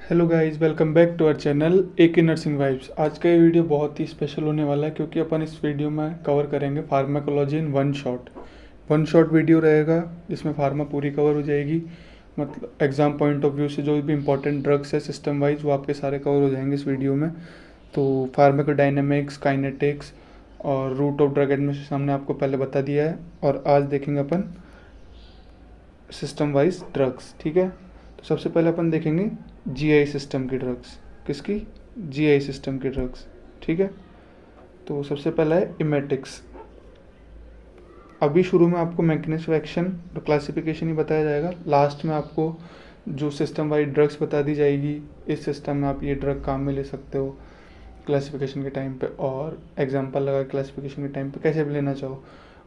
Hello guys, welcome back to our channel AK nursing vibes. आज का ये video बहुत ही स्पेशल होने वाला है क्योंकि अपन इस वीडियो में कवर करेंगे pharmacology in one shot video रहेगा जिसमें फार्मा पूरी कवर हो जाएगी। मतलब एग्जाम पॉइंट ऑफ व्यू से जो भी इंपॉर्टेंट ड्रग्स है सिस्टम वाइज वो आपके सारे कवर हो जाएंगे इस वीडियो में। तो फार्माकोडायनेमिक्स, काइनेटिक्स और रूट ऑफ ड्रग एडमिनिस्ट्रेशन हमने आपको पहले बता दिया है, और आज देखेंगे अपन सिस्टम वाइज ड्रग्स। ठीक है, तो सबसे पहले अपन देखेंगे GI सिस्टम की ड्रग्स। किसकी? GI सिस्टम की ड्रग्स। ठीक है, तो सबसे पहला है इमेटिक्स। अभी शुरू में आपको मैकेनिज्म ऑफ एक्शन और क्लासिफिकेशन ही बताया जाएगा, लास्ट में आपको जो सिस्टम वाइज ड्रग्स बता दी जाएगी। इस सिस्टम में आप ये ड्रग काम में ले सकते हो क्लासिफिकेशन के टाइम पे, और एग्जांपल लगा क्लासिफिकेशन के टाइम पे कैसे भी लेना चाहो।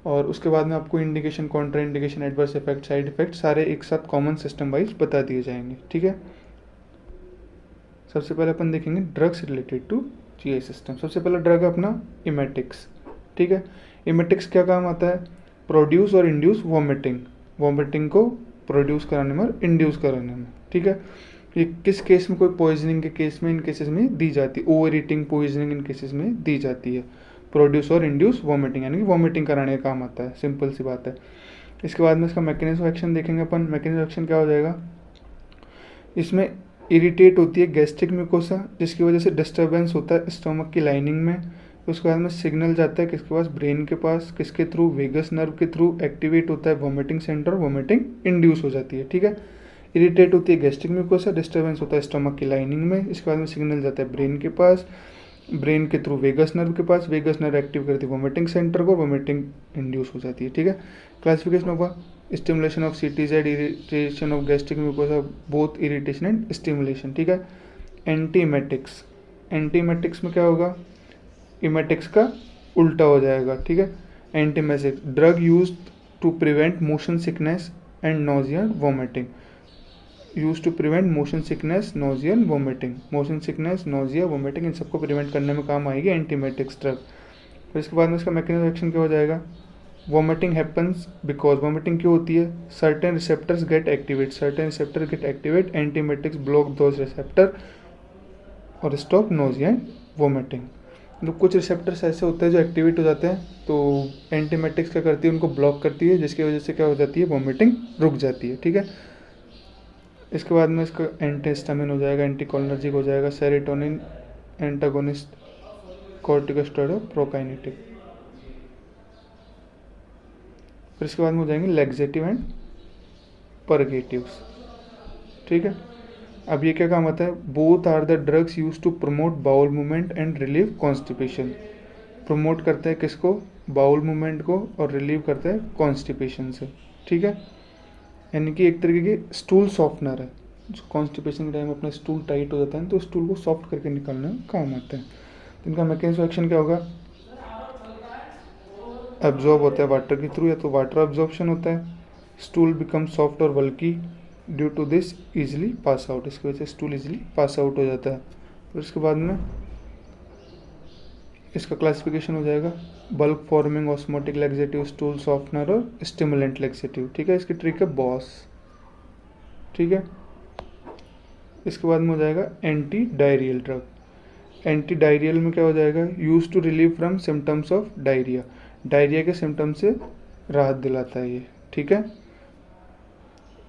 और उसके बाद में आपको indication, contraindication, adverse effect, side effect सारे एक साथ कॉमन सिस्टम वाइज बता दिए जाएंगे। ठीक है, सबसे पहले अपन देखेंगे drugs related to GI system. सबसे पहला ड्रग है अपना इमेटिक्स। ठीक है, इमेटिक्स क्या काम आता है? प्रोड्यूस और इंड्यूस वॉमिटिंग, वॉमिटिंग को प्रोड्यूस कराने में और इंड्यूस कराने में। ठीक है, ये किस केस में? कोई पॉइजनिंग के केस में, इन केसेस में दी जाती है। ओवर ईटिंग, पॉइजनिंग, इन केसेस में दी जाती है। प्रोड्यूस और इंड्यूस वॉमिटिंग, यानी कि वॉमिटिंग कराने का काम आता है। सिंपल सी बात है। इसके बाद में इसका मैकेनिज्म ऑफ एक्शन देखेंगे अपन। मैकेनिज्म ऑफ एक्शन क्या हो जाएगा? इसमें इरिटेट होती है गैस्ट्रिक म्यूकोसा, जिसकी वजह से डिस्टर्बेंस होता है स्टोमक की लाइनिंग में। उसके बाद में सिग्नल जाता है किसके पास? ब्रेन के पास। किसके थ्रू? वेगस नर्व के थ्रू एक्टिवेट होता है वॉमिटिंग सेंटर, वॉमिटिंग इंड्यूस हो जाती है। ठीक है, इरिटेट होती है गैस्ट्रिक म्यूकोसा, डिस्टर्बेंस होता है स्टोमक की लाइनिंग में। इसके बाद में सिग्नल जाता है ब्रेन के पास, ब्रेन के थ्रू वेगस नर्व के पास, वेगस नर्व एक्टिव करती है वॉमिटिंग सेंटर को, वॉमिटिंग इंड्यूस हो जाती है। ठीक है, क्लासिफिकेशन होगा stimulation of CTZ, irritation of gastric mucosa, both irritation and stimulation. ठीक है, एंटीमेटिक्स। एंटीमेटिक्स में क्या होगा? इमेटिक्स का उल्टा हो जाएगा। ठीक है, antiemetics drug use to prevent motion sickness and nausea vomiting. Use to prevent motion sickness, nausea and vomiting. Motion sickness, nausea, vomiting, इन सबको प्रिवेंट करने में काम आएगी एंटीमेटिक्स ड्रग। फिर इसके बाद में इसका मैकेनिज्म ऑफ एक्शन क्या हो जाएगा? वॉमिटिंग हैपन्स बिकॉज, वॉमिटिंग क्यों होती है? Certain receptors get activate, certain receptor get activate, antiemetics block those receptor और स्टॉप नोजिया एंड वॉमिटिंग। तो कुछ रिसेप्टर्स ऐसे होते हैं जो एक्टिवेट हो जाते हैं, तो एंटीमेटिक्स क्या करती है? उनको ब्लॉक करती है, जिसकी वजह से क्या हो जाती है? वॉमिटिंग रुक जाती है। ठीक है, इसके बाद में इसका एंटीहिस्टामिन हो जाएगा, एंटीकोलिनर्जिक हो जाएगा, सेरोटोनिन एंटागोनिस्ट, कॉर्टिकोस्टेरॉइड, प्रोकाइनेटिक। फिर इसके बाद में हो जाएंगे लैक्सेटिव एंड परगेटिव्स। ठीक है, अब ये क्या काम आता है? Both are the drugs use to promote bowel movement and relieve constipation. Promote करते हैं किसको? बाउल मूवमेंट को, और रिलीव करते हैं कॉन्स्टिपेशन से। ठीक है, यानी कि एक तरीके की स्टूल सॉफ्टनर है। जो कॉन्स्टिपेशन के टाइम अपना स्टूल टाइट हो जाता है तो स्टूल को सॉफ्ट करके निकालने में काम आता है। तो इनका मैकेनिज्म ऑफ एक्शन क्या होगा? एब्जॉर्ब होता है वाटर के थ्रू, या तो वाटर एब्जॉर्प्शन होता है। स्टूल बिकम सॉफ्ट और bulky due to this easily pass out, इसकी वजह से स्टूल इजीली पास आउट हो जाता है। फिर उसके बाद में इसका क्लासिफिकेशन हो जाएगा bulk forming osmotic laxative, stool softener और स्टिमुलेंट लैक्सेटिव। ठीक है, इसकी ट्रिक है बॉस। ठीक है, इसके बाद में हो जाएगा anti diarrhoeal drug. Anti diarrhoeal में क्या हो जाएगा? Use to relieve from symptoms of diarrhoea, diarrhoea के सिम्टम्स से राहत दिलाता है ये। ठीक है,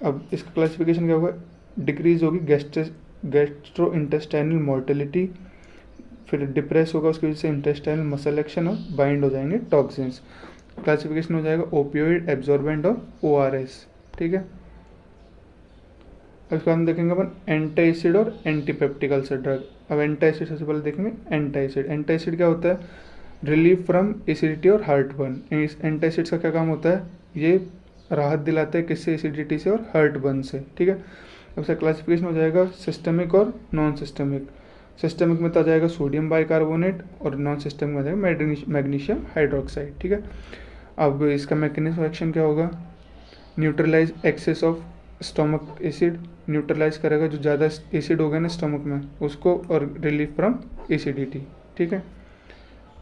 अब इसका क्लासिफिकेशन क्या होगा? डिक्रीज होगी गैस्ट्रो इंटेस्टाइनल मोर्टेलिटी, फिर डिप्रेस होगा, उसकी वजह से इंटेस्टाइनल मसल एक्शन और बाइंड हो जाएंगे टॉक्सिन्स। क्लासिफिकेशन हो जाएगा ओपियोइड, एब्जॉर्बेंट और ORS। ठीक है, अब इसको हम देखेंगे अपन एंटी एसिड और एंटीपेप्टिक अल्सर ड्रग। अब एंटी एसिड सबसे पहले देखेंगे। एंटी एसिड, एंटी एसिड क्या होता है? रिलीफ फ्रॉम एसिडिटी और हार्टबर्न। एंटी एसिड्स का क्या काम होता है? ये राहत दिलाता है किससे? एसिडिटी से और हार्टबर्न से। ठीक है, अब इसका क्लासिफिकेशन हो जाएगा सिस्टमिक और नॉन सिस्टमिक। सिस्टमिक में तो आ जाएगा सोडियम बाइकार्बोनेट, और नॉन सिस्टमिक में आ जाएगा मैग्नीशियम हाइड्रोक्साइड। ठीक है, अब इसका मैकेनिज्म ऑफ एक्शन क्या होगा? Neutralise excess of stomach acid, neutralise करेगा जो ज़्यादा एसिड हो गया ना स्टोमक में उसको, और रिलीफ फ्रॉम एसिडिटी। ठीक है,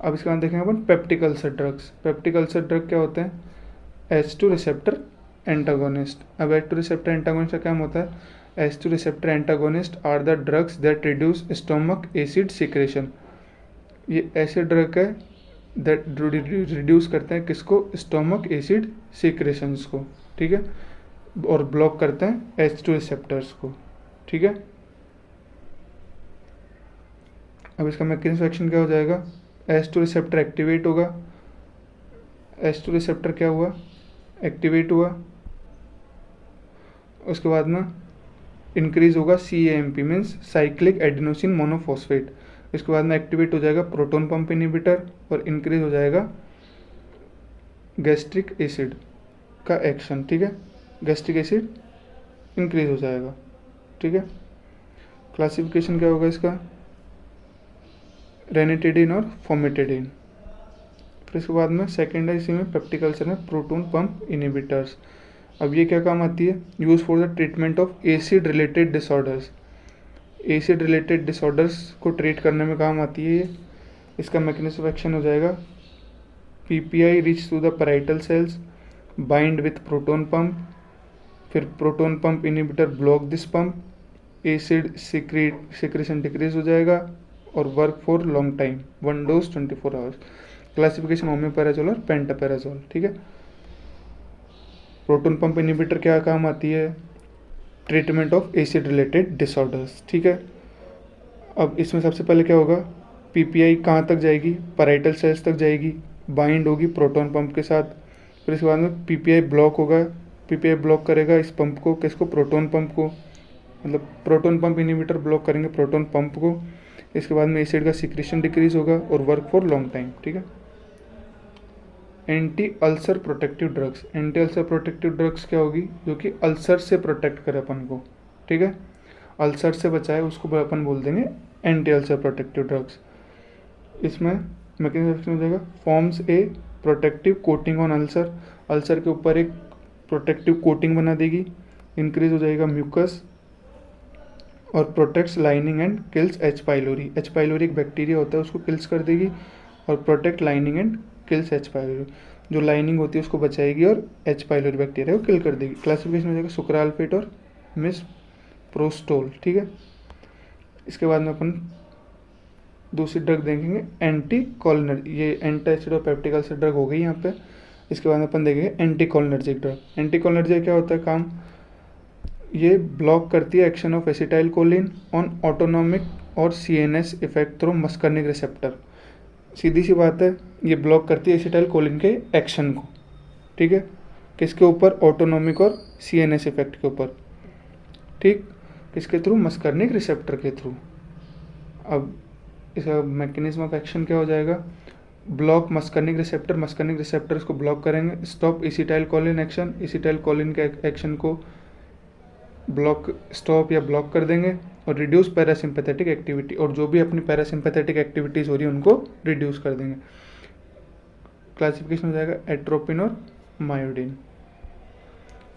अब इसके बाद देखेंगे अपन peptic ulcer drugs. Peptic ulcer drug क्या होते हैं? H2 receptor antagonist. अब H2 रिसेप्टर एंटागोनिस्ट का काम होता है? H2 receptor antagonist are the drugs that reduce stomach acid secretion. ये ऐसे ड्रग है दैट रिड्यूस करते हैं किसको, स्टोमक एसिड सीक्रेशंस को, ठीक है, और ब्लॉक करते हैं H2 रिसेप्टर्स को, ठीक है। अब इसका मैकेनिज्म एक्शन क्या हो जाएगा, H2 रिसेप्टर एक्टिवेट होगा, H2 रिसेप्टर क्या हुआ, एक्टिवेट हुआ, उसके बाद में इंक्रीज होगा CAMP means cyclic adenosine monophosphate, इसके बाद में एक्टिवेट हो जाएगा प्रोटोन पंप इनिबिटर और इंक्रीज हो जाएगा गैस्ट्रिक एसिड का एक्शन, ठीक है, गैस्ट्रिक एसिड इंक्रीज हो जाएगा, ठीक है। क्लासिफिकेशन क्या होगा इसका, रेनिटिडिन और फॉर्मेटिडिन। फिर इसके बाद में सेकेंड है इसी में पेप्टिक अल्सर में प्रोटोन पंप इनिबिटर्स। अब ये क्या काम आती है, use for the treatment of acid related disorders, acid related disorders को ट्रीट करने में काम आती है ये। इसका मैकेनिज्म ऑफ एक्शन हो जाएगा PPI reach to the parietal cells, bind with proton pump, फिर proton pump inhibitor block this pump, acid secretion decrease हो जाएगा और work for long time, 1 dose 24 hours. Classification omeprazole और पेंटापैराजोल, ठीक है। Proton pump inhibitor क्या काम आती है, treatment of acid related disorders, ठीक है। अब इसमें सबसे पहले क्या होगा, PPI कहाँ तक जाएगी, पैराइटल सेल्स तक जाएगी, बाइंड होगी प्रोटोन पंप के साथ, फिर इसके बाद में PPI ब्लॉक होगा, PPI ब्लॉक करेगा इस पंप को, किसको, प्रोटोन पंप को, मतलब प्रोटोन पंप इनिबिटर ब्लॉक करेंगे प्रोटोन पंप को, इसके बाद में एसिड का सिक्रेशन डिक्रीज होगा और वर्क फॉर लॉन्ग टाइम, ठीक है। Anti ulcer protective drugs, anti ulcer protective drugs क्या होगी, जो कि अल्सर से प्रोटेक्ट करे अपन को, ठीक है, अल्सर से बचाए उसको अपन बोल देंगे एंटी अल्सर प्रोटेक्टिव ड्रग्स। इसमें मैकेनिज्म हो जाएगा, forms a protective coating on ulcer, ulcer के ऊपर एक प्रोटेक्टिव कोटिंग बना देगी, इंक्रीज हो जाएगा म्यूकस और protects lining and kills H. Pylori, H. Pylori एक बैक्टीरिया होता है उसको किल्स कर देगी और protect lining and kills H. Pylori, जो लाइनिंग होती है उसको बचाएगी और H. पाइलोरी बैक्टीरिया को किल कर देगी। क्लासिफिकेशन हो जाएगा सुक्राल्फेट और मिसप्रोस्टोल, ठीक है। इसके बाद में अपन दूसरी ड्रग देखेंगे एंटी कॉलिनर, ये एंटासिड और पेप्टिक अल्सर ड्रग हो गई यहाँ पे। इसके बाद में अपन देखेंगे anti cholinergic drug. Anti cholinergic क्या होता है काम, ये ब्लॉक करती है action of acetyl choline on autonomic और CNS इफेक्ट थ्रू मस्कर्निक रिसेप्टर। सीधी सी बात है, ये ब्लॉक करती है एसिटाइल कोलिन के एक्शन को, ठीक है, किसके ऊपर, ऑटोनॉमिक और CNS इफेक्ट के ऊपर, ठीक, किसके थ्रू, मस्कर्निक रिसेप्टर के थ्रू। अब इसका मैकेनिज्म ऑफ एक्शन क्या हो जाएगा, ब्लॉक मस्कर्निक रिसेप्टर को ब्लॉक करेंगे, stop acetyl choline action, acetyl choline के एक्शन को ब्लॉक स्टॉप या ब्लॉक कर देंगे और रिड्यूस पैरासिम्पैथेटिक एक्टिविटी, और जो भी अपनी पैरासिम्पैथेटिक एक्टिविटीज़ हो रही है उनको रिड्यूस कर देंगे। क्लासिफिकेशन हो जाएगा एट्रोपिन और मायोडिन।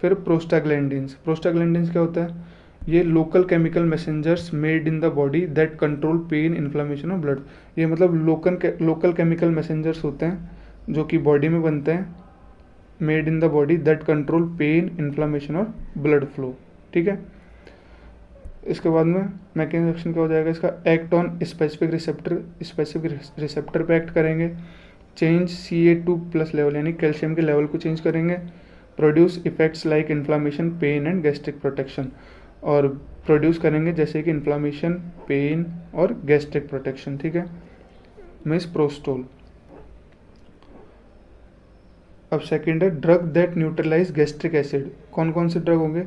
फिर प्रोस्टाग्लैंडिन्स, प्रोस्टाग्लैंडिन्स क्या होता है, ये local chemical messengers made in the body that control pain, inflammation और ब्लड। ये मतलब लोकल केमिकल मैसेंजर्स होते हैं जो कि बॉडी में बनते हैं, made in the body that control pain, inflammation और ब्लड फ्लो, ठीक है। इसके बाद में मैकेनिज्म एक्शन क्या हो जाएगा इसका, एक्ट ऑन स्पेसिफिक रिसेप्टर पे एक्ट करेंगे, चेंज Ca2+ लेवल यानी कैल्शियम के लेवल को चेंज करेंगे, produce effects like inflammation, pain and gastric protection, और प्रोड्यूस करेंगे जैसे कि इन्फ्लामेशन, पेन और गैस्ट्रिक प्रोटेक्शन, ठीक है, मिसप्रोस्टोल। अब सेकेंड है drug that neutralise gastric acid. कौन कौन से ड्रग होंगे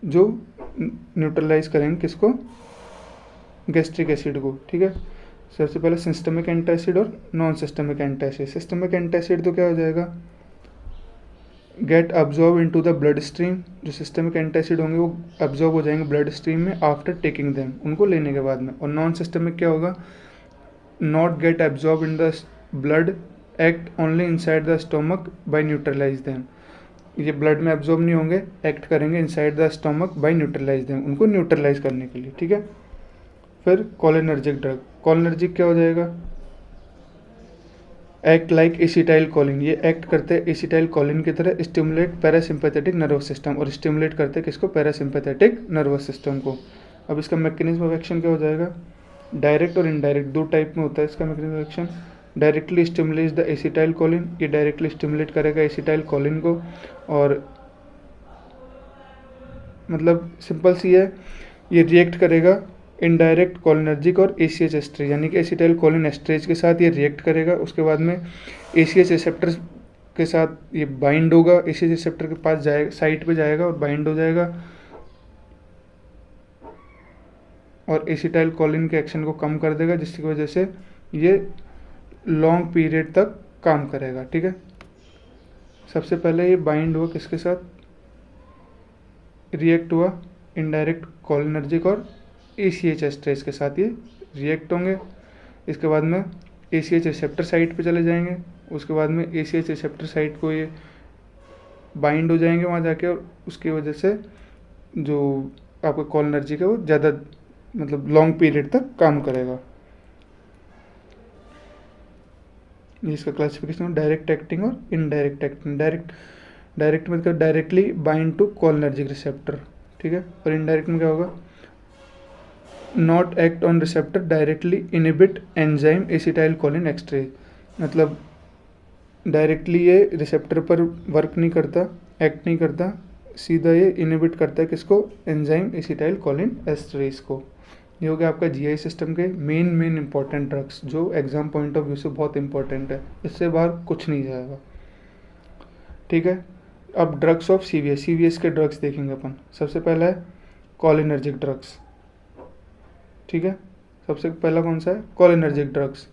जो न्यूट्रलाइज करेंगे किसको, गैस्ट्रिक एसिड को, ठीक है। सबसे पहले सिस्टमिक एंटासिड और non systemic antacid. Systemic antacid तो क्या हो जाएगा, get absorb into the blood stream, जो सिस्टमिक एंटासिड होंगे वो अब्जॉर्ब हो जाएंगे ब्लड स्ट्रीम में आफ्टर टेकिंग देम, उनको लेने के बाद में। और नॉन सिस्टमिक क्या होगा, not get absorb in the blood, act only inside the stomach by neutralise them. ये ब्लड में एब्जॉर्ब नहीं होंगे, एक्ट करेंगे inside the stomach by neutralise them, उनको न्यूट्रलाइज करने के लिए, ठीक है। फिर कोलिनर्जिक ड्रग, कोलिनर्जिक क्या हो जाएगा, एक्ट लाइक एसिटाइल कोलिन, ये एक्ट करते हैं एसिटाइल कोलिन की तरह, स्टिमुलेट पैरासिम्पैथेटिक नर्वस सिस्टम, और स्टिमुलेट करते हैं किसको, पैरासिम्पैथेटिक नर्वस सिस्टम को। अब इसका मैकेनिज्म ऑफ एक्शन क्या हो जाएगा, डायरेक्ट और इनडायरेक्ट दो टाइप में होता है इसका mechanism of action. Directly stimulates the acetyl choline, ये डायरेक्टली स्टिमुलेट करेगा एसिटाइल कोलिन को, और मतलब सिंपल सी है, ये रिएक्ट करेगा इनडायरेक्ट कोलिनर्जिक और ACH एस्ट्रेज, यानी कि एसिटाइल कोलिन एस्ट्रेज के साथ ये रिएक्ट करेगा। उसके बाद में ACH रिसेप्टर्स के साथ ये बाइंड होगा, ACH रिसेप्टर के पास जाएगा, साइट पे जाएगा और बाइंड हो जाएगा, और एसिटाइल कोलिन के एक्शन को कम कर देगा, जिसकी वजह से ये लॉन्ग पीरियड तक काम करेगा। ठीक है, सबसे पहले ये बाइंड हुआ किसके साथ, रिएक्ट हुआ इनडायरेक्ट कोलिनर्जिक और ACH एस्ट्रेज के साथ ये रिएक्ट होंगे। इसके बाद में ACH रिसेप्टर साइट पे चले जाएंगे, उसके बाद में ACH रिसेप्टर साइट को ये बाइंड हो जाएंगे वहाँ जाके, और उसकी वजह से जो आपका कोलिनर्जिक है वो ज़्यादा मतलब लॉन्ग पीरियड तक काम करेगा। ये इसका क्लासिफिकेशन है, डायरेक्ट एक्टिंग और इनडायरेक्ट एक्टिंग। डायरेक्ट मतलब directly bind to cholinergic receptor, ठीक है, और इनडायरेक्ट में क्या होगा, not act on receptor, directly inhibit enzyme acetylcholine esterase, मतलब डायरेक्टली ये रिसेप्टर पर वर्क नहीं करता, एक्ट नहीं करता, सीधा ये इनहिबिट करता है किसको, एंजाइम एसिटाइल कोलिन एस्ट्रेज को। ये हो गया आपका GI सिस्टम के मेन इंपॉर्टेंट ड्रग्स, जो एग्जाम पॉइंट ऑफ व्यू से बहुत इंपॉर्टेंट है, इससे बाहर कुछ नहीं जाएगा। ठीक है, अब ड्रग्स ऑफ CVS के ड्रग्स देखेंगे अपन। सबसे पहला है कोलिनर्जिक ड्रग्स। ठीक है, सबसे पहला कौन सा है, कोलिनर्जिक ड्रग्स।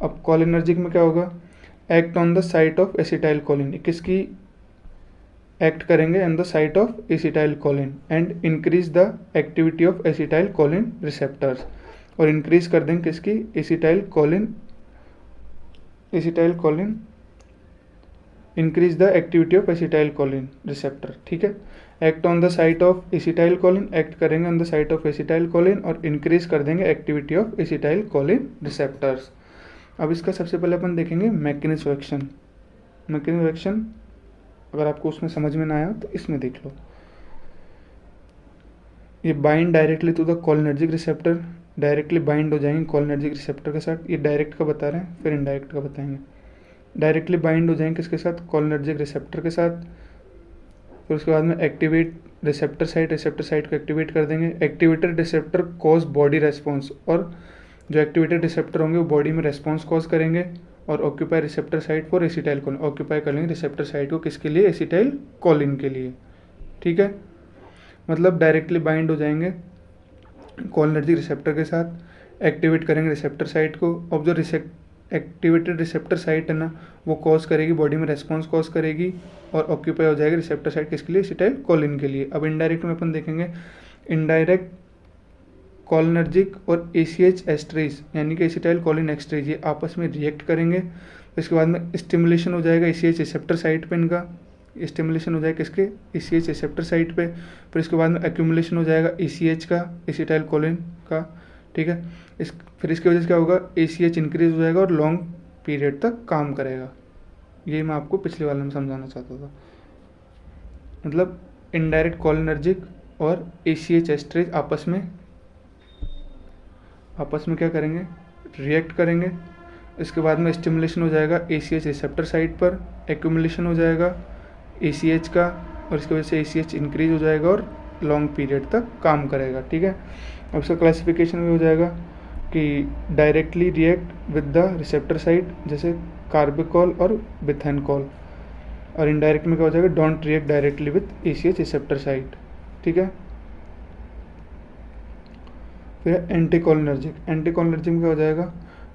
अब कोलिनर्जिक में क्या होगा, act on the site of acetylcholine, किसकी एक्ट करेंगे on the site of acetylcholine and increase the activity of acetylcholine receptors, और इंक्रीज कर देंगे किसकी, acetylcholine increase the activity of acetylcholine receptor. ठीक है, act on the site of acetylcholine, act करेंगे on the site of acetylcholine और increase कर देंगे activity of acetylcholine receptors. अब इसका सबसे पहले अपन देखेंगे mechanism of action. Mechanism of action अगर आपको उसमें समझ में ना आया तो इसमें देख लो। ये bind directly to the cholinergic receptor, directly bind हो जाएंगे कोलिनर्जिक रिसेप्टर के साथ। ये डायरेक्ट का बता रहे हैं, फिर इनडायरेक्ट का बताएंगे। डायरेक्टली बाइंड हो जाएंगे किसके साथ, कोलिनर्जिक रिसेप्टर के साथ। फिर उसके बाद में एक्टिवेट रिसेप्टर साइट को एक्टिवेट कर देंगे। Activated receptor cause body response, और जो एक्टिवेटेड रिसेप्टर होंगे वो बॉडी में रेस्पॉन्स कॉज करेंगे। और occupy receptor site for acetyl choline, occupy कर लेंगे रिसेप्टर साइट को किसके लिए, एसिटाइल कोलिन के लिए। ठीक है, मतलब डायरेक्टली बाइंड हो जाएंगे कोलिनर्जिक रिसेप्टर के साथ, एक्टिवेट करेंगे रिसेप्टर साइट को। अब जो एक्टिवेटेड रिसेप्टर साइट है ना, वो कॉज करेगी, बॉडी में रेस्पॉन्स कॉज करेगी, और ऑक्यूपाई हो जाएगी रिसेप्टर साइट किसके लिए, एसिटाइल कोलिन के लिए। अब इनडायरेक्ट में अपन देखेंगे, इनडायरेक्ट कोलिनर्जिक और ACH एस्ट्रेज यानी कि एसिटाइल कोलिन एक्सट्रेज ये आपस में रिएक्ट करेंगे। इसके बाद में स्टिमुलेशन हो जाएगा ACH रिसेप्टर साइट पे, इनका स्टिमुलेशन हो जाएगा किसके, ACH रिसेप्टर साइट पे। फिर इसके बाद में एक्यूमुलेशन हो जाएगा ACH का, एसिटाइल कोलिन का। ठीक है, फिर इसकी वजह से क्या होगा, ACH इंक्रीज हो जाएगा और लॉन्ग पीरियड तक काम करेगा। ये मैं आपको पिछले वाले में समझाना चाहता था। मतलब इनडायरेक्ट कोलिनर्जिक और ACH एस्ट्रेज आपस में क्या करेंगे, रिएक्ट करेंगे। इसके बाद में स्टिमुलेशन हो जाएगा ACH रिसेप्टर साइट पर, एक्यूमुलेशन हो जाएगा ACH का, और इसकी वजह से ACH इंक्रीज हो जाएगा और लॉन्ग पीरियड तक काम करेगा। ठीक है, अब इसका क्लासिफिकेशन भी हो जाएगा कि directly react with the receptor site जैसे कार्बिकॉल और बिथेनकॉल, और इनडायरेक्ट में क्या हो जाएगा, don't react directly with ACH receptor site. ठीक है, फिर एंटीकोलिनर्जिक में क्या हो जाएगा,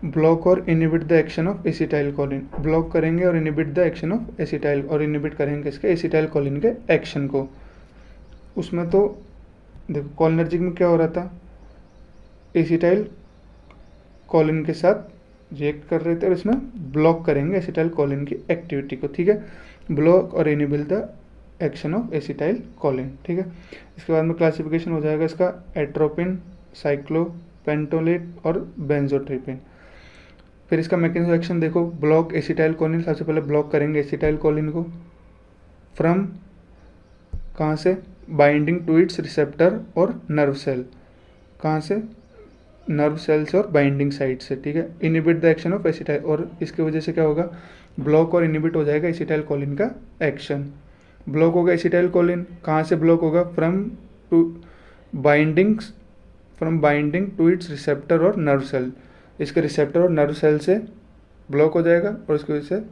ब्लॉक और inhibit the action of acetyl choline, block करेंगे और inhibit the action of acetyl, और इनहिबिट करेंगे इसके एसिटाइल कोलिन के एक्शन को। उसमें तो देखो कोलिनर्जिक में क्या हो रहा था, एसिटाइल कोलिन के साथ रिएक्ट कर रहे थे, और इसमें ब्लॉक करेंगे एसिटाइल कोलिन की एक्टिविटी को। ठीक है, ब्लॉक और inhibit the action of acetyl choline. ठीक है, इसके बाद में क्लासिफिकेशन हो जाएगा इसका एट्रोपिन, साइक्लोपेंटोलेट और बेंजोट्रिपिन। फिर इसका मैकेनिज्म एक्शन देखो, ब्लॉक एसिटाइल कोलिन, सबसे पहले ब्लॉक करेंगे एसिटाइल कोलिन को फ्रॉम कहाँ से, बाइंडिंग टू इट्स रिसेप्टर और नर्व सेल, कहाँ से, नर्व सेल्स और बाइंडिंग साइट से, ठीक है। Inhibit the action of acetyl, और इसकी वजह से क्या होगा, ब्लॉक और इनिबिट हो जाएगा एसिटाइल कोलिन का एक्शन। ब्लॉक होगा एसिटाइल कोलिन, कहाँ से ब्लॉक होगा, bindings from binding to its receptor और नर्व सेल, इसके रिसेप्टर और नर्व सेल से ब्लॉक हो जाएगा और इसकी वजह से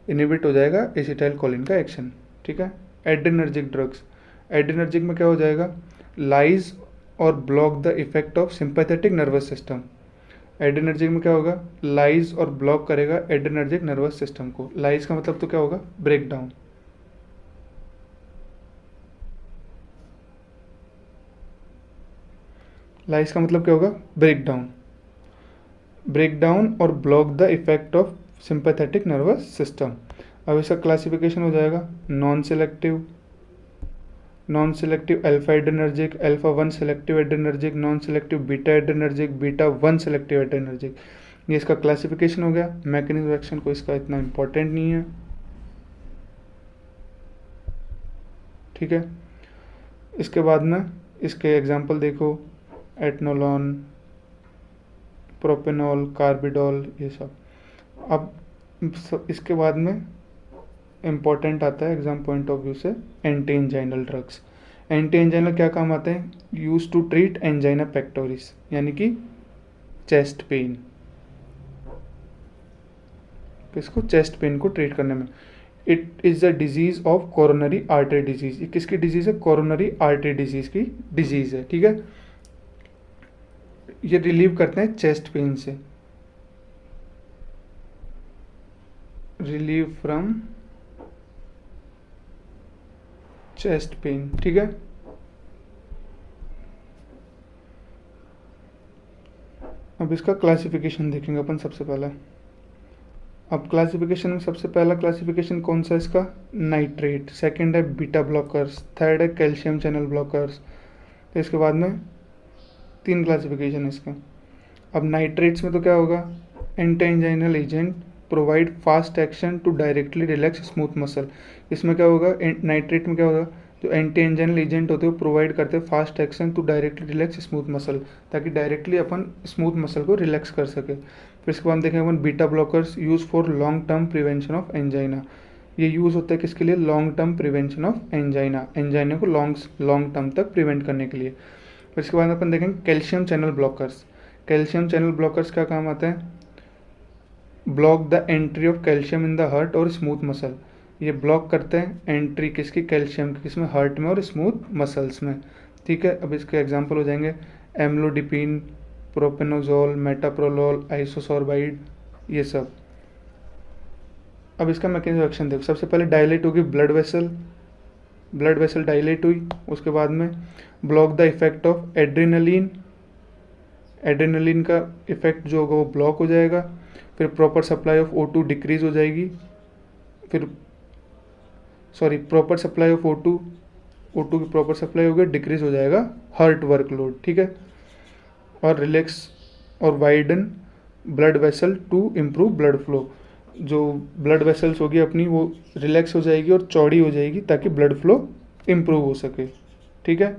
इनिबिट हो जाएगा एसिटाइल कोलिन का एक्शन, ठीक है। एड्रेनर्जिक ड्रग्स, एड्रेनर्जिक में क्या हो जाएगा, लाइज और block the effect of sympathetic nervous system. Adrenergic में क्या होगा, लाइज और ब्लॉक करेगा एड्रेनर्जिक नर्वस सिस्टम को। लाइज का मतलब तो क्या होगा, ब्रेक डाउन, लाइज का मतलब क्या होगा, ब्रेक डाउन, ब्रेक डाउन और block the effect of sympathetic nervous system. अब इसका क्लासिफिकेशन हो जाएगा non selective, non selective alpha adrenergic, alpha 1 selective adrenergic, non selective beta adrenergic, beta 1 selective adrenergic. ये इसका क्लासिफिकेशन हो गया। मैकेनिज्म एक्शन को इसका इतना इम्पोर्टेंट नहीं है, ठीक है। इसके बाद में इसके एग्जांपल देखो, एटनोलॉन, प्रोपेनॉल, कार्बिडोल, ये सब। अब इसके बाद में इम्पॉर्टेंट आता है एग्जाम पॉइंट ऑफ व्यू से anti anginal drugs. Anti anginal क्या काम आते हैं, use to treat angina pectoris, यानी कि चेस्ट पेन, किसको, चेस्ट पेन को ट्रीट करने में। It is a disease of coronary artery disease, ये किसकी डिजीज है, कोरोनरी आर्टरी डिजीज की डिजीज है, ठीक है। ये रिलीव करते हैं चेस्ट पेन से, रिलीव फ्रॉम चेस्ट पेन, ठीक है। अब इसका क्लासिफिकेशन देखेंगे अपन सबसे पहले। अब क्लासिफिकेशन में सबसे पहला क्लासिफिकेशन कौन सा है इसका, नाइट्रेट, सेकंड है बीटा ब्लॉकर्स, थर्ड है कैल्शियम चैनल ब्लॉकर्स। तो इसके बाद में 3 क्लासिफिकेशन है इसका। अब नाइट्रेट्स में तो क्या होगा, anti anginal agent provide fast action to directly relax smooth muscle. इसमें क्या होगा, नाइट्रेट में क्या होगा, जो एंटी एंजाइनल एजेंट होते हैं वो प्रोवाइड करते हैं fast action to directly relax smooth muscle, ताकि डायरेक्टली अपन स्मूथ मसल को रिलैक्स कर सके। फिर इसके बाद देखेंगे अपन beta blockers use for long term prevention of angina. ये यूज़ होता है किसके लिए, long term prevention of angina, angina को लॉन्ग टर्म तक प्रिवेंट करने के लिए। फिर इसके बाद अपन देखेंगे calcium channel blockers. Calcium channel blockers क्या काम आते हैं, block the entry of calcium in the heart और स्मूथ मसल। ये ब्लॉक करते हैं एंट्री किसकी, कैल्शियम की, किसमें, हार्ट में और स्मूथ मसल्स में, ठीक है। अब इसके एग्जांपल हो जाएंगे एम्लोडिपिन, प्रोपेनोजोल, मेटाप्रोलोल, आइसोसोर्बाइड, ये सब। अब इसका मैकेनिज्म एक्शन देखो, सबसे पहले डायलेट होगी blood vessel, blood vessel dilate हुई, उसके बाद में block the effect of adrenaline, adrenaline का इफेक्ट जो होगा वो ब्लॉक हो जाएगा। फिर proper supply of O2 decrease हो जाएगी, फिर प्रॉपर सप्लाई ऑफ O2 की प्रॉपर सप्लाई होगी, डिक्रीज हो जाएगा हार्ट वर्कलोड, ठीक है। और रिलैक्स और widen blood vessel to improve blood flow, जो ब्लड वेसल्स होगी अपनी वो रिलैक्स हो जाएगी और चौड़ी हो जाएगी ताकि ब्लड फ्लो इम्प्रूव हो सके, ठीक है।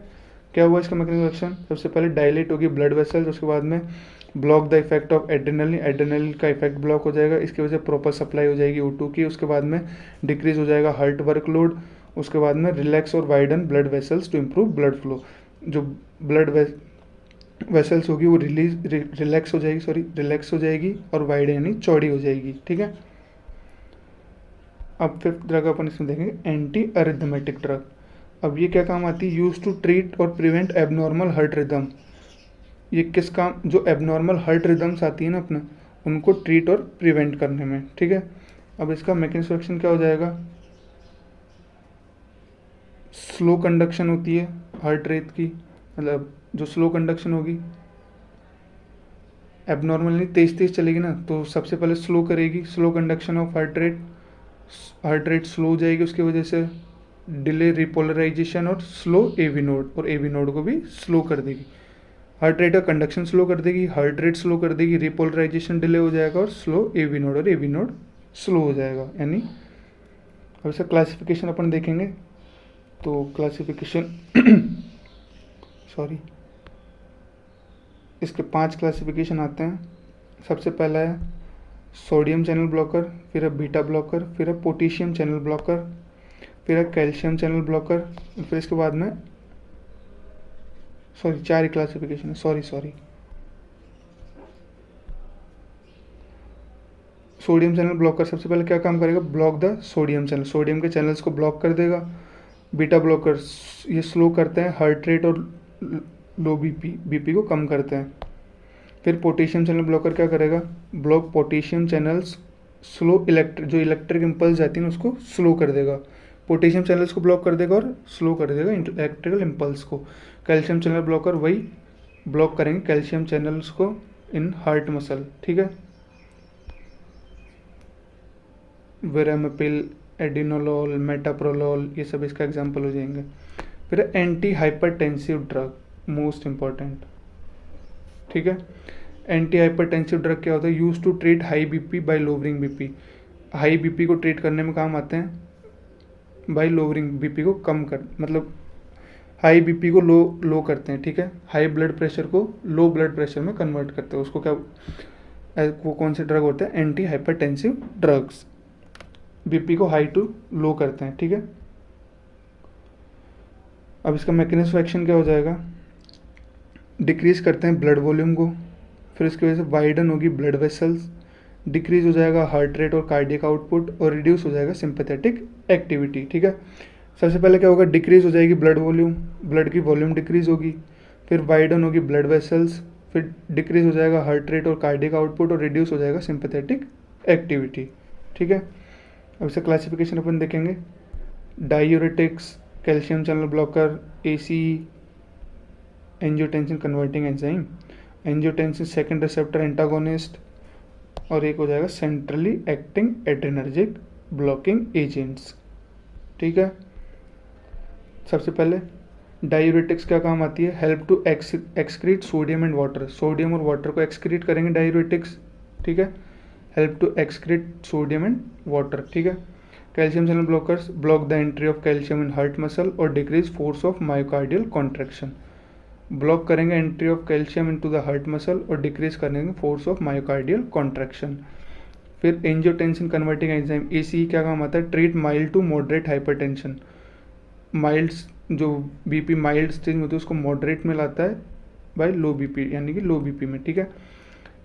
क्या हुआ इसका मैकेनिज्म एक्शन, सबसे पहले डायलेट होगी ब्लड वेसल्स, उसके बाद में block the effect of adrenaline, adrenaline का इफेक्ट ब्लॉक हो जाएगा, इसकी वजह से प्रॉपर सप्लाई हो जाएगी O2 की, उसके बाद में डिक्रीज हो जाएगा हार्ट वर्कलोड, उसके बाद में रिलैक्स और widen blood vessels to improve blood flow, जो ब्लड वेसल्स होगी वो रिलैक्स हो जाएगी और वाइड यानी चौड़ी हो जाएगी, ठीक है। अब फिफ्थ ड्रग अपन इसमें देखेंगे एंटी अरिथमेटिक ड्रग। अब ये क्या काम आती है, यूज टू ट्रीट और प्रिवेंट एबनॉर्मल हार्ट रिदम। ये किस काम, जो एबनॉर्मल हार्ट रिदम्स आती है ना अपना, उनको ट्रीट और प्रिवेंट करने में, ठीक है। अब इसका मैकेनिज्म एक्शन क्या हो जाएगा, स्लो कंडक्शन होती है हार्ट रेट की, मतलब जो स्लो कंडक्शन होगी, एबनॉर्मल नहीं तेज चलेगी ना, तो सबसे पहले स्लो करेगी, slow conduction of heart rate slow हो जाएगी, उसकी वजह से डिले रिपोलराइजेशन और स्लो AV नोड, और AV नोड को भी स्लो कर देगी। हार्ट रेट का कंडक्शन स्लो कर देगी, हार्ट रेट स्लो कर देगी, रिपोलराइजेशन डिले हो जाएगा और स्लो एवी नोड और एवी नोड स्लो हो जाएगा। यानी अब इसका क्लासिफिकेशन अपन देखेंगे। तो क्लासिफिकेशन सॉरी, इसके 5 क्लासिफिकेशन आते हैं। सबसे पहला है सोडियम चैनल ब्लॉकर, फिर है बीटा ब्लॉकर, फिर है पोटेशियम चैनल ब्लॉकर, फिर है कैल्शियम चैनल ब्लॉकर, फिर इसके बाद में सॉरी 4 ही क्लासिफिकेशन है, सॉरी सोडियम चैनल ब्लॉकर सबसे पहले क्या काम करेगा, block the sodium channel, sodium के चैनल्स को ब्लॉक कर देगा। बीटा ब्लॉकर ये स्लो करते हैं हार्ट रेट और लो बीपी को कम करते हैं। फिर पोटेशियम चैनल ब्लॉकर क्या करेगा, ब्लॉक पोटेशियम चैनल्स, स्लो जो इलेक्ट्रिक इम्पल्स जाती है उसको स्लो कर देगा, पोटेशियम चैनल्स को ब्लॉक कर देगा और स्लो कर देगा इलेक्ट्रिकल इम्पल्स को। कैल्शियम चैनल ब्लॉकर वही ब्लॉक करेंगे कैल्शियम चैनल्स को इन हार्ट मसल, ठीक है। वेरामिपिल, एडिनोलोल, मेटाप्रोलोल ये सब इसका एग्जाम्पल हो जाएंगे। फिर anti hypertensive drug, most important, ठीक है। एंटी हाइपरटेंसिव ड्रग क्या होता है, use to treat high BP by lowering BP, high BP को ट्रीट करने में काम आते हैं बाय लोअरिंग बीपी को कम कर, मतलब हाई बीपी को लो करते हैं, ठीक है। हाई ब्लड प्रेशर को लो ब्लड प्रेशर में कन्वर्ट करते हैं, उसको क्या वो कौन से ड्रग होते हैं, एंटी हाइपरटेंसिव ड्रग्स, बीपी को हाई टू लो करते हैं, ठीक है। अब इसका मैकेनिज्म ऑफ एक्शन क्या हो जाएगा, डिक्रीज करते हैं ब्लड वॉल्यूम को, फिर इसकी वजह से वाइडन होगी ब्लड वेसल्स, डिक्रीज हो जाएगा हार्ट रेट और कार्डियक आउटपुट और रिड्यूस हो जाएगा सिंपैथेटिक एक्टिविटी, ठीक है। सबसे पहले क्या होगा, डिक्रीज हो जाएगी ब्लड वॉल्यूम, ब्लड की वॉल्यूम डिक्रीज होगी, फिर वाइडन होगी ब्लड वेसल्स, फिर डिक्रीज हो जाएगा हार्ट रेट और कार्डियक आउटपुट और रिड्यूस हो जाएगा सिंपैथेटिक एक्टिविटी, ठीक है। अब इसका क्लासिफिकेशन अपन देखेंगे। Diuretics, calcium channel blocker, ACE, angiotensin converting enzyme, angiotensin second receptor antagonist, और एक हो जाएगा centrally acting adrenergic blocking agents, ठीक है। सबसे पहले डायूरेटिक्स क्या काम आती है, help to excrete sodium and water, sodium और वाटर को एक्सक्रीट करेंगे डायूरेटिक्स, ठीक है। Help to excrete sodium and water, ठीक है। Calcium channel blockers block the entry of calcium in heart muscle और decrease force of myocardial contraction, block करेंगे entry of calcium into the heart muscle और decrease करेंगे force of myocardial contraction. फिर angiotensin converting enzyme ACE क्या काम आता है, treat mild to moderate hypertension, mild जो बीपी माइल्ड स्टेज में होती है उसको मॉडरेट में लाता है बाय लो बीपी, यानी कि लो बीपी में, ठीक है।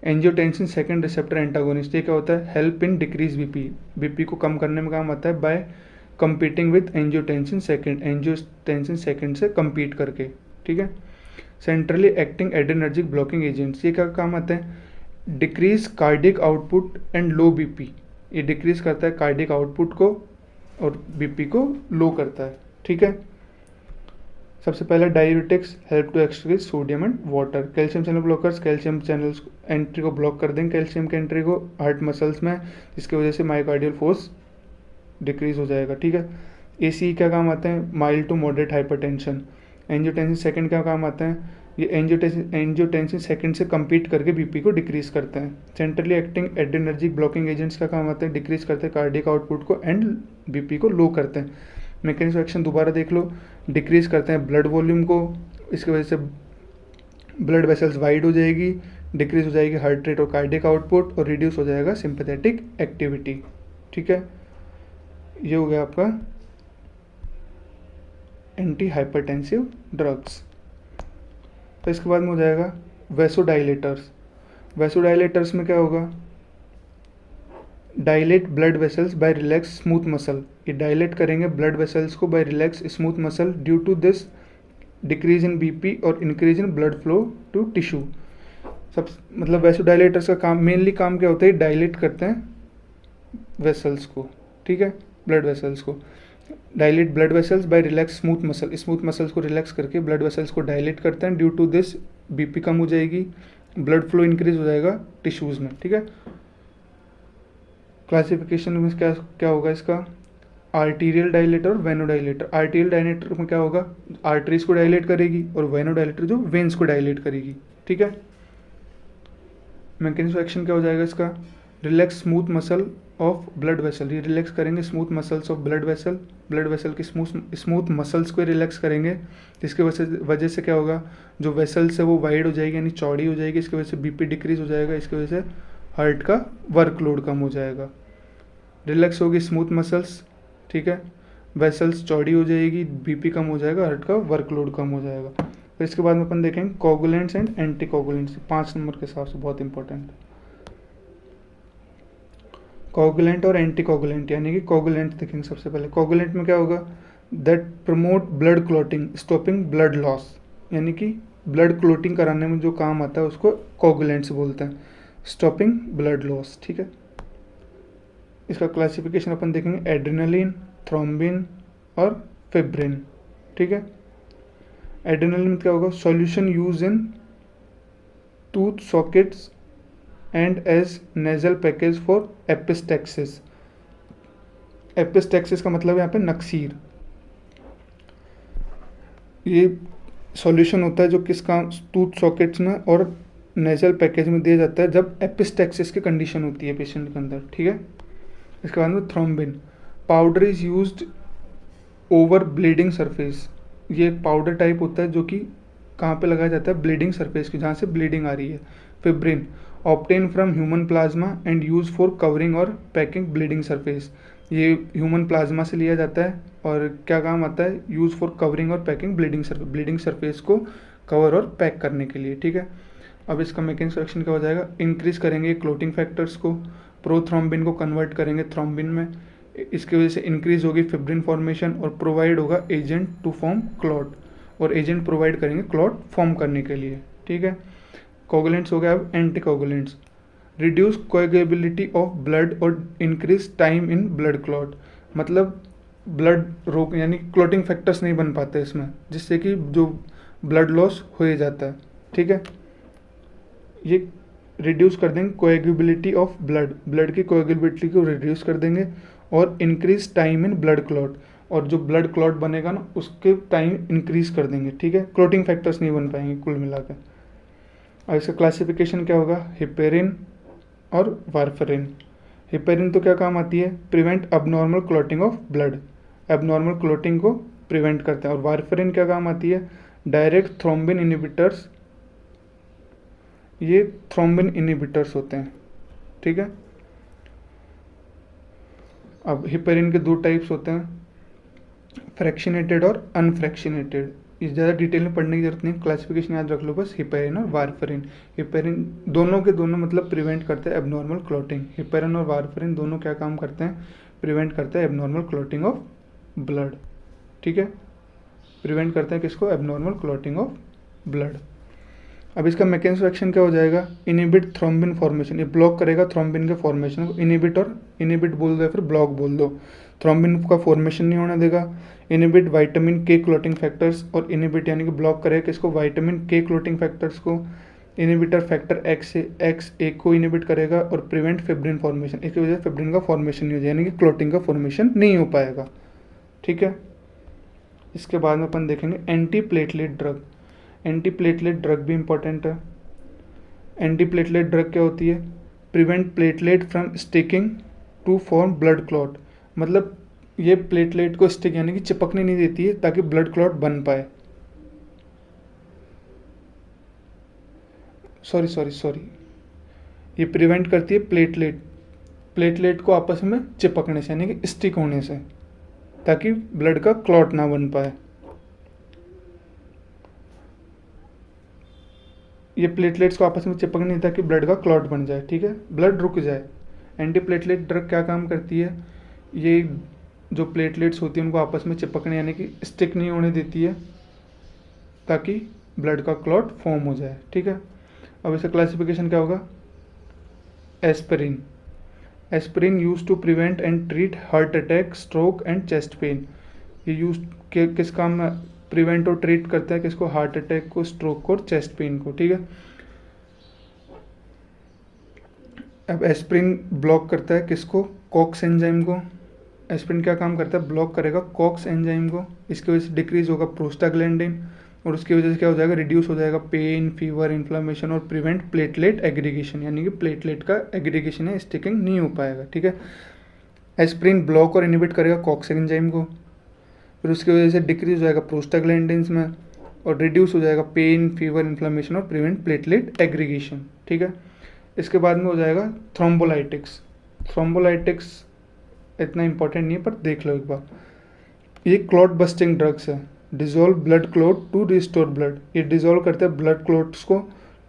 एंजियोटेंसिन सेकंड रिसेप्टर एंटागोनिस्ट ये क्या होता है, help in decrease BP, BP को कम करने में काम आता है by competing with angiotensin second से compete करके, ठीक है। Centrally acting adrenergic blocking agents ये क्या काम आते हैं, decrease cardiac output and low BP, ये डिक्रीज करता है कार्डियक आउटपुट को और बीपी को लो करता है, ठीक है। सबसे पहले diuretics help to excrete sodium and water, calcium channel blockers calcium channels entry को ब्लॉक कर देंगे कैल्शियम के एंट्री को हार्ट मसल्स में, जिसकी वजह से मायोकार्डियल फोर्स डिक्रीज हो जाएगा, ठीक है। एसी क्या काम आते हैं, mild to moderate hypertension. Angiotensin second क्या काम आते हैं, ये एंजियोटेंसिन सेकंड से compete करके बीपी को डिक्रीज करते हैं। Centrally acting adrenergic blocking agents का काम आते हैं, डिक्रीज करते हैं कार्डियक आउटपुट को एंड बीपी को लो करते हैं। मैकेनिज्म ऑफ एक्शन दोबारा देख लो, डिक्रीज करते हैं ब्लड वॉल्यूम को, इसकी वजह से ब्लड वेसल्स वाइड हो जाएगी, डिक्रीज हो जाएगी हार्ट रेट और कार्डियक आउटपुट और रिड्यूस हो जाएगा सिंपैथेटिक एक्टिविटी, ठीक है। ये हो गया आपका एंटी हाइपरटेंसिव ड्रग्स। तो इसके बाद में हो जाएगा वेसोडाइलेटर्स। वेसोडाइलेटर्स में क्या होगा, dilate blood vessels by relax smooth muscle, ये डायलेट करेंगे ब्लड वेसल्स को by relax smooth muscle, due to this decrease in BP और increase in blood flow to tissue. सब मतलब वेसोडाइलेटर्स का काम मेनली काम क्या होता है, डायलेट करते हैं वेसल्स को, ठीक है, ब्लड वेसल्स को। Dilate blood vessels by relax smooth muscle, smooth muscles को रिलैक्स करके ब्लड वेसल्स को डायलेट करते हैं, ड्यू टू दिस बीपी कम हो जाएगी, ब्लड फ्लो इंक्रीज हो जाएगा टिश्यूज़ में, ठीक है। क्लासिफिकेशन में क्या क्या होगा इसका, आर्टीरियल डायलेटर और वेनोडाइलेटर। आर्टीरियल डायलेटर में क्या होगा, आर्टरीज को डायलेट करेगी, और वेनोडाइलेटर जो वेन्स को डायलेट करेगी। ठीक है, मैकेनिज्म ऑफ एक्शन क्या हो जाएगा इसका, relax smooth muscle of blood vessel, ये रिलैक्स करेंगे smooth muscles of blood vessel, blood vessel की स्मूथ मसल्स को रिलैक्स करेंगे, जिसके वजह से क्या होगा, जो वेसल्स है वो वाइड हो जाएगी यानी चौड़ी हो जाएगी, इसकी वजह से बीपी डिक्रीज हो जाएगा, इसकी वजह से हार्ट का वर्कलोड कम हो जाएगा। रिलैक्स होगी स्मूथ मसल्स, ठीक है, वेसल्स चौड़ी हो जाएगी, बीपी कम हो जाएगा, हार्ट का वर्कलोड कम हो जाएगा। फिर इसके बाद में अपन देखेंगे coagulants and anti coagulants, 5 number के हिसाब से बहुत इंपॉर्टेंट। कोगुलेंट और एंटी कोगुलेंट, यानी कि कोगुलेंट देखेंगे सबसे पहले। कोगुलेंट में क्या होगा, that promote blood clotting stopping blood loss, यानी कि ब्लड क्लॉटिंग कराने में जो काम आता है उसको कोगुलेंट्स बोलते हैं, स्टॉपिंग ब्लड लॉस। ठीक है, इसका क्लासिफिकेशन अपन देखेंगे एड्रेनलिन, थ्रोम्बिन और फिब्रिन। ठीक है, एड्रेनलिन में क्या होगा, solution use in tooth sockets and as nasal package for epistaxis. Epistaxis का मतलब यहाँ पे नक्सीर। ये सॉल्यूशन होता है जो किस काम, टूथ सॉकेट्स में और नेजल पैकेज में दिया जाता है जब एपिस्टेक्सिस की कंडीशन होती है पेशेंट के अंदर। ठीक है, इसके बाद में thrombin, powder is used over bleeding surface, ये एक पाउडर टाइप होता है जो कि कहाँ पे लगाया जाता है, ब्लीडिंग सरफेस की, जहाँ से ब्लीडिंग आ रही है। Fibrin, obtain from human plasma and use for covering और पैकिंग ब्लीडिंग सरफेस, ये ह्यूमन प्लाज्मा से लिया जाता है और क्या काम आता है, यूज फॉर कवरिंग और पैकिंग ब्लीडिंग सरफेस को कवर और पैक करने के लिए। ठीक है, अब इसका मैकेनिज्म ऑफ एक्शन क्या हो जाएगा, इंक्रीज करेंगे क्लोटिंग फैक्टर्स को, प्रोथ्रोम्बिन को कन्वर्ट करेंगे थ्रोम्बिन में, इसकी वजह से इंक्रीज होगी फिब्रिन फॉर्मेशन और प्रोवाइड होगा एजेंट टू फॉर्म क्लॉट, और एजेंट प्रोवाइड करेंगे क्लॉट फॉर्म करने के लिए। ठीक है, कोगुलेंट्स हो गया। अब anticoagulants, reduce coagulability of blood और increase time in blood clot, मतलब ब्लड रोक यानी क्लॉटिंग फैक्टर्स नहीं बन पाते इसमें, जिससे कि जो ब्लड लॉस हो ही जाता है। ठीक है, ये रिड्यूस कर देंगे कोएगुलेबिलिटी ऑफ ब्लड की कोएगुलेबिलिटी को रिड्यूस कर देंगे और increase time in blood clot, और जो ब्लड क्लॉट बनेगा ना उसके टाइम इंक्रीज कर देंगे। ठीक है, क्लॉटिंग फैक्टर्स नहीं बन पाएंगे कुल मिलाकर। और इसका क्लासिफिकेशन क्या होगा, हिपेरिन और वारफरिन। हिपेरिन तो क्या काम आती है, prevent abnormal clotting of blood, abnormal clotting को प्रिवेंट करते हैं। और वारफरिन क्या काम आती है, डायरेक्ट थ्रोम्बिन इनिबिटर्स, ये थ्रोम्बिन इनिबिटर्स होते हैं। ठीक है, अब हिपेरिन के 2 टाइप्स होते हैं, फ्रैक्शनेटेड और अनफ्रैक्शनेटेड, इस ज़्यादा डिटेल में पढ़ने की जरूरत नहीं, क्लासिफिकेशन याद रख लो बस, हिपेरिन और वारफरिन। हिपेरिन दोनों के दोनों मतलब प्रिवेंट करते हैं एबनॉर्मल क्लॉटिंग, हिपेरिन और वारफरिन दोनों क्या काम करते हैं, प्रिवेंट करते हैं एबनॉर्मल क्लॉटिंग ऑफ ब्लड। ठीक है, प्रिवेंट करते हैं किसको, एबनॉर्मल क्लॉटिंग ऑफ ब्लड। अब इसका मैकेनिज्म ऑफ एक्शन क्या हो जाएगा, इनिबिट थ्रोम्बिन फॉर्मेशन, ये ब्लॉक करेगा थ्रोम्बिन के फॉर्मेशन को, इनिबिट बोल दो या फिर ब्लॉक बोल दो, थ्रोम्बिन का फॉर्मेशन नहीं होने देगा। इनिबिट विटामिन के क्लॉटिंग फैक्टर्स, और इनिबिट यानी कि ब्लॉक करेगा किसको, विटामिन के क्लॉटिंग फैक्टर्स को। इनिबिटर फैक्टर एक्स ए को इनिबिट करेगा और प्रिवेंट फिब्रिन फॉर्मेशन, इसकी वजह से फिब्रिन का फॉर्मेशन नहीं हो जाएगा, यानी कि क्लॉटिंग का फॉर्मेशन नहीं हो पाएगा। ठीक है, इसके बाद में अपन देखेंगे anti platelet drug. Anti platelet drug भी इंपॉर्टेंट है। एंटी प्लेटलेट ड्रग क्या होती है, prevent platelet from sticking to form blood clot, मतलब ये प्लेटलेट को स्टिक यानी कि चिपकने नहीं देती है ताकि ब्लड क्लॉट बन पाए। सॉरी, ये प्रिवेंट करती है प्लेटलेट को आपस में चिपकने से, यानी कि स्टिक होने से, ताकि ब्लड का क्लॉट ना बन पाए। ये प्लेटलेट्स को आपस में चिपकने नहीं ताकि ब्लड का क्लॉट बन जाए। ठीक है, ब्लड रुक जाए। एंटी प्लेटलेट ड्रग क्या काम करती है, ये जो प्लेटलेट्स होती हैं उनको आपस में चिपकने यानी कि स्टिक नहीं होने देती है ताकि ब्लड का क्लॉट फॉर्म हो जाए। ठीक है, अब इसका क्लासिफिकेशन क्या होगा, aspirin. Aspirin use to prevent and treat heart attack, stroke and chest pain, ये यूज किस काम में प्रिवेंट और ट्रीट करता है किसको, हार्ट अटैक को, स्ट्रोक को और चेस्ट पेन को। ठीक है, अब एस्पिरिन ब्लॉक करता है किसको, कॉक्स एंजाइम को, एस्पिरिन क्या काम करता है, ब्लॉक करेगा कॉक्स एंजाइम को, इसकी वजह से डिक्रीज होगा प्रोस्टाग्लैंडिन, और उसकी वजह से क्या हो जाएगा, रिड्यूस हो जाएगा पेन, फीवर, इन्फ्लामेशन, और प्रिवेंट प्लेटलेट एग्रीगेशन, यानी कि प्लेटलेट का एग्रीगेशन है स्टिकिंग नहीं हो पाएगा, ठीक है। एस्पिरिन ब्लॉक और इनिबिट करेगा कॉक्स एंजाइम को, फिर उसकी वजह से डिक्रीज हो जाएगा प्रोस्टाग्लैंडिन्स में, और रिड्यूस हो जाएगा पेन, फीवर, इन्फ्लामेशन, और प्रिवेंट प्लेटलेट एग्रीगेशन, ठीक है। इसके बाद में हो जाएगा थ्रोम्बोलाइटिक्स। थ्रोम्बोलाइटिक्स इतना इंपॉर्टेंट नहीं है, पर देख लो एक बार। ये क्लॉट बस्टिंग ड्रग्स है। Dissolve blood clot to restore blood, ये डिजोल्व करते हैं ब्लड क्लॉट्स को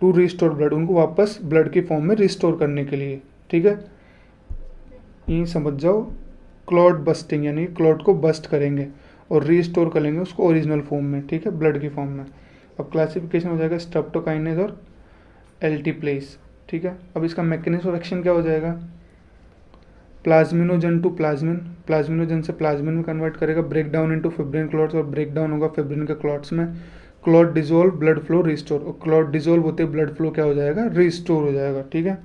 टू रिस्टोर ब्लड, उनको वापस ब्लड की फॉर्म में रिस्टोर करने के लिए, ठीक है। ये समझ जाओ, क्लॉट बस्टिंग यानी क्लॉट को बस्ट करेंगे और रीस्टोर करेंगे उसको ओरिजिनल फॉर्म में, ठीक है, ब्लड की फॉर्म में। अब क्लासिफिकेशन हो जाएगा स्ट्रेप्टोकाइनेज और एल्टीप्लेस, ठीक है। अब इसका मैकेनिज्म ऑफ एक्शन क्या हो जाएगा, प्लाज्मिनोजन टू प्लाज्मिन, प्लाज्मिनोजन से प्लाज्मिन में कन्वर्ट करेगा, break down into fibrin clots, और ब्रेक डाउन होगा फिब्रिन के क्लॉट्स में, clot dissolve, blood flow restore, और क्लॉट डिजोल्व होते ब्लड फ्लो क्या हो जाएगा, रिस्टोर हो जाएगा, ठीक है।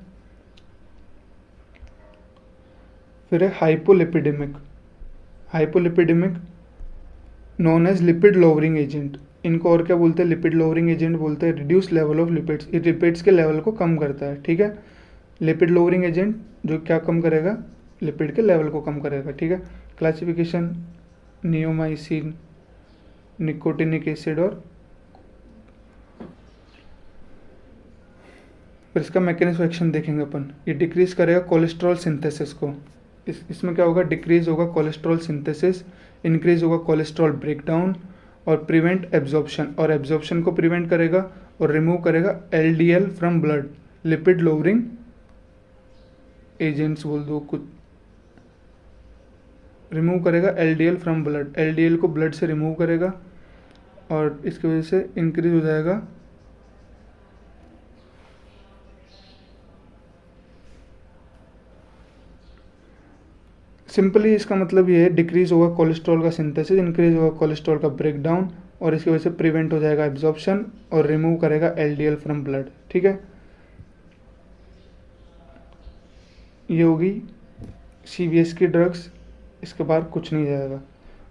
फिर है hypolipidaemic. Hypolipidaemic known as lipid lowering agent, इनको और क्या बोलते हैं, लिपिड लोअरिंग एजेंट बोलते हैं। रिड्यूस लेवल ऑफ लिपिड्स, ये लिपिड्स के लेवल को कम करता है, ठीक है। लिपिड लोअरिंग एजेंट जो क्या कम करेगा, लिपिड के लेवल को कम करेगा, ठीक है। क्लासिफिकेशन नियोमाइसिन, निकोटिनिक एसिड, और फिर इसका मैकेनिज्म एक्शन देखेंगे अपन। ये डिक्रीज करेगा कोलेस्ट्रॉल सिंथेसिस को, इसमें क्या होगा, डिक्रीज होगा कोलेस्ट्रॉल सिंथेसिस, इंक्रीज होगा कोलेस्ट्रॉल ब्रेकडाउन, और प्रिवेंट एब्जॉर्प्शन, और एब्जॉर्प्शन को प्रिवेंट करेगा और रिमूव करेगा LDL from blood, lipid lowering agents बोल दो कुछ, रिमूव करेगा एलडीएल फ्रॉम ब्लड, एलडीएल को ब्लड से रिमूव करेगा, और इसकी वजह से इंक्रीज हो जाएगा सिंपली इसका मतलब ये है, डिक्रीज होगा कोलेस्ट्रॉल का सिंथेसिस, इंक्रीज होगा कोलेस्ट्रॉल का ब्रेकडाउन, और इसकी वजह से प्रिवेंट हो जाएगा एब्जॉर्प्शन, और रिमूव करेगा एलडीएल फ्रॉम ब्लड, ठीक है। ये होगी सीवीएस की ड्रग्स, इसके बाद कुछ नहीं जाएगा।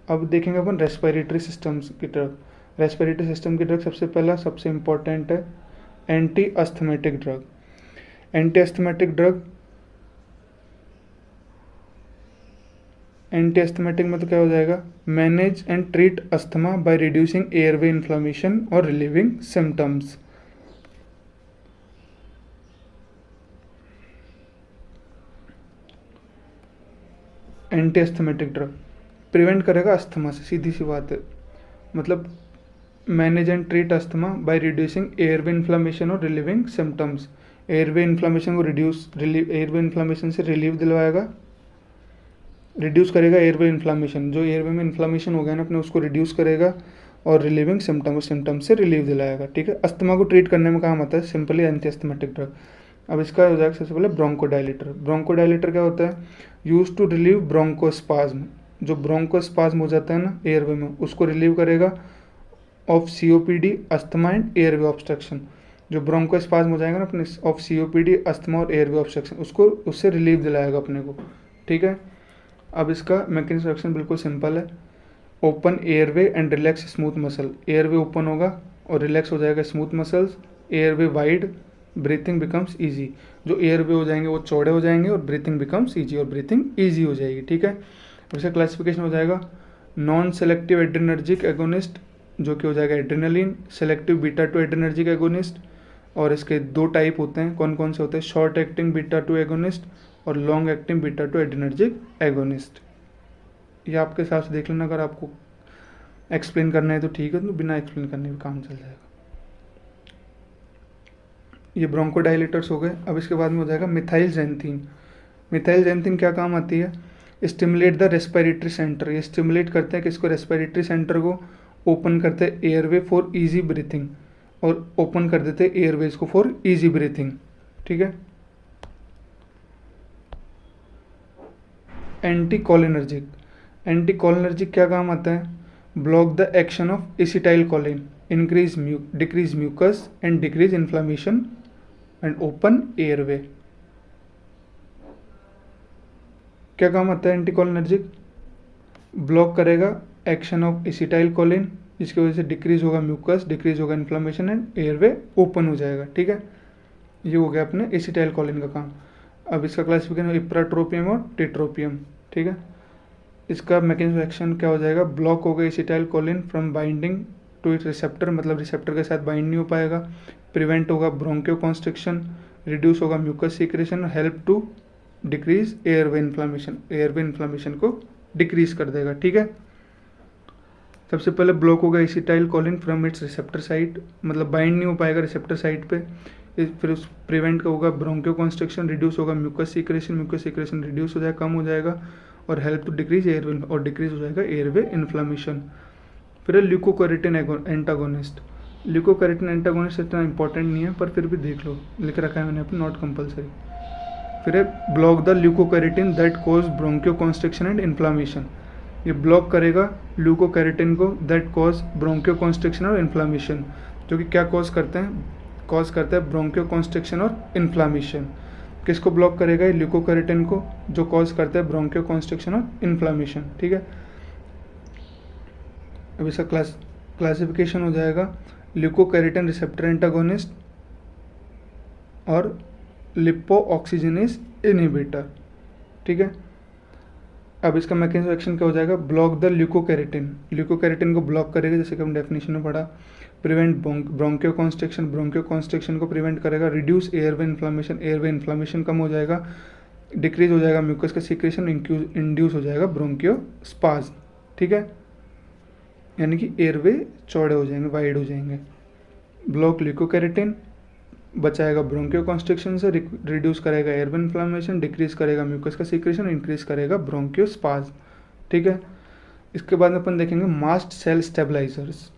अब देखेंगे अपन रेस्पिरेटरी सिस्टम्स की ड्रग। रेस्पिरेटरी सिस्टम की ड्रग सबसे पहला सबसे इम्पॉर्टेंट है anti asthmatic drug. Anti asthmatic drug, anti asthmatic मतलब क्या हो जाएगा, manage and treat asthma by reducing airway inflammation और relieving symptoms. Anti asthmatic drug prevent करेगा अस्थमा से, सीधी सी बात है। मतलब manage and treat asthma by reducing airway inflammation और रिलीविंग सिम्टम्स। एयरवे इन्फ्लामेशन को एयरवे इन्फ्लामेशन से रिलीव दिलवाएगा, रिड्यूस करेगा एयरवे इन्फ्लामेशन, जो एयरवे में इन्फ्लामेशन हो गया ना अपने उसको रिड्यूस करेगा, और रिलीविंग सिम्टम से रिलीव दिलाएगा, ठीक है। अस्थमा को ट्रीट करने में काम आता है सिंपली एंटी अस्थमेटिक ड्रग। अब इसका हो जाएगा सबसे पहले ब्रोंकोडाइलेटर। ब्रोंकोडाइलेटर क्या होता है, यूज टू रिलीव ब्रोंकोस्पाज्म, जो ब्रोंकोस्पाज्म हो जाता है ना एयरवे में उसको रिलीव करेगा, of COPD, asthma and airway obstruction. जो ब्रोंकोस्पाज्म हो जाएगा ना अपने ऑफ सीओपीडी, अस्थमा और एयरवे ऑब्स्ट्रक्शन, उसको उससे रिलीव दिलाएगा अपने को, ठीक है। अब इसका मैकेनिज्म एक्शन बिल्कुल सिंपल है, open airway and relax smooth muscle. Airway open होगा और रिलैक्स हो जाएगा smooth muscles, airway wide, breathing becomes easy. जो एयरवे हो जाएंगे वो चौड़े हो जाएंगे और ब्रीथिंग बिकम्स ईजी, और ब्रीथिंग ईजी हो जाएगी, ठीक है। इसका क्लासिफिकेशन हो जाएगा नॉन सेलेक्टिव एड्रेनर्जिक एगोनिस्ट, जो कि हो जाएगा adrenaline, selective beta two adrenergic agonist, और इसके दो टाइप होते हैं, कौन कौन से होते हैं, short acting beta two agonist और long acting beta two adrenergic agonist. ये आपके हिसाब से देख लेना, अगर आपको एक्सप्लेन करना है तो ठीक है, तो बिना एक्सप्लेन करने भी काम चल जाएगा। ये ब्रोंकोडाइलेटर्स हो गए। अब इसके बाद में हो जाएगा मिथाइल जेंथीन। मिथाइल जेंथीन क्या काम आती है, स्टिमुलेट द रेस्पिरेटरी सेंटर। ये स्टिमुलेट करते हैं किसको, रेस्पिरेटरी सेंटर को, ओपन करते हैं एयरवे फॉर इजी ब्रीथिंग, और ओपन कर देते हैं एयरवेज को फॉर इजी ब्रीथिंग, ठीक है। एंटी कोलिनर्जिक, एंटी कोलिनर्जिक क्या काम आता है, block the action of acetylcholine, decrease mucus and decrease inflammation and open airway. क्या काम आता है एंटी कोलिनर्जिक, ब्लॉक करेगा एक्शन ऑफ एसिटाइल कोलिन, जिसकी वजह से डिक्रीज होगा म्यूकस, डिक्रीज होगा इन्फ्लामेशन एंड एयरवे ओपन हो जाएगा। ठीक है, ये हो गया अपने एसिटाइल कोलिन का काम। अब इसका क्लासिफिकेशन इप्राट्रोपियम और टिट्रोपियम। ठीक है, इसका मैकेनिज्म एक्शन क्या हो जाएगा, ब्लॉक होगा acetylcholine from binding to it receptor, मतलब रिसेप्टर के साथ बाइंड नहीं हो पाएगा। प्रिवेंट होगा ब्रोंकियोकॉन्स्ट्रिक्शन, रिड्यूस होगा mucus secretion, help to decrease airway inflammation, airway inflammation को डिक्रीज कर देगा। ठीक है, सबसे पहले ब्लॉक होगा acetylcholine from its receptor site, मतलब बाइंड नहीं हो पाएगा रिसेप्टर साइट पे। फिर उस प्रिवेंट का होगा ब्रोंकियोकॉन्स्ट्रिक्शन, रिड्यूस होगा म्यूकस सीक्रेशन रिड्यूस हो जाएगा, कम हो जाएगा, और हेल्प टू डिक्रीज एयरवे, और डिक्रीज हो जाएगा एयरवे इन्फ्लामेशन। फिर ल्यूकोकैरिटिन एंटागोनिस्ट। ल्यूकोकैरिटिन एंटागोनिस्ट इतना इंपॉर्टेंट नहीं है, पर फिर भी देख लो, लिख रखा है मैंने अपने, नॉट कंपलसरी। फिर है block the leukotriene that cause bronchoconstriction and inflammation. ये ब्लॉक करेगा ल्यूकोकैरिटिन को दैट कॉज ब्रोंकियोकॉन्स्ट्रिक्शन और इन्फ्लामेशन, जो कि क्या कॉज करते हैं, कॉज करता है ब्रोंकियोकॉन्स्ट्रिक्शन और इन्फ्लामेशन। किसको ब्लॉक करेगा, ये ल्यूकोकैरिटिन को, जो कॉज करता है ब्रोंकियोकॉन्स्ट्रिक्शन और इन्फ्लामेशन। ठीक है, अब इसका क्लासिफिकेशन हो जाएगा ल्यूकोकैरिटिन रिसेप्टर एंटागोनिस्ट और लिपो ऑक्सीजनेस इनहिबिटर। ठीक है, अब इसका मैकेनिज्म एक्शन क्या हो जाएगा, ब्लॉक द ल्यूकोकैरिटिन, ल्यूकोकैरिटिन को ब्लॉक करेगा, जैसे कि हम डेफिनेशन में पढ़ा। प्रिवेंट ब्रोंकियोकॉन्स्ट्रिक्शन को प्रिवेंट करेगा। रिड्यूस एयरवे इन्फ्लामेशन कम हो जाएगा। डिक्रीज हो जाएगा म्यूकस का सीक्रेशन, इंड्यूस हो जाएगा ब्रोंकियोस्पाज्म। ठीक है, यानी कि एयरवे चौड़े हो जाएंगे, वाइड हो जाएंगे। ब्लॉक ल्यूकोकैरिटिन बचाएगा ब्रोंकियोकॉन्स्ट्रिक्शन से, रिड्यूस करेगा एयरवे इन्फ्लामेशन, डिक्रीज करेगा म्यूकस का सीक्रेशन, इंक्रीज करेगा ब्रोंकियोस्पाज्म। ठीक है, इसके बाद में अपन देखेंगे mast cell stabilizers.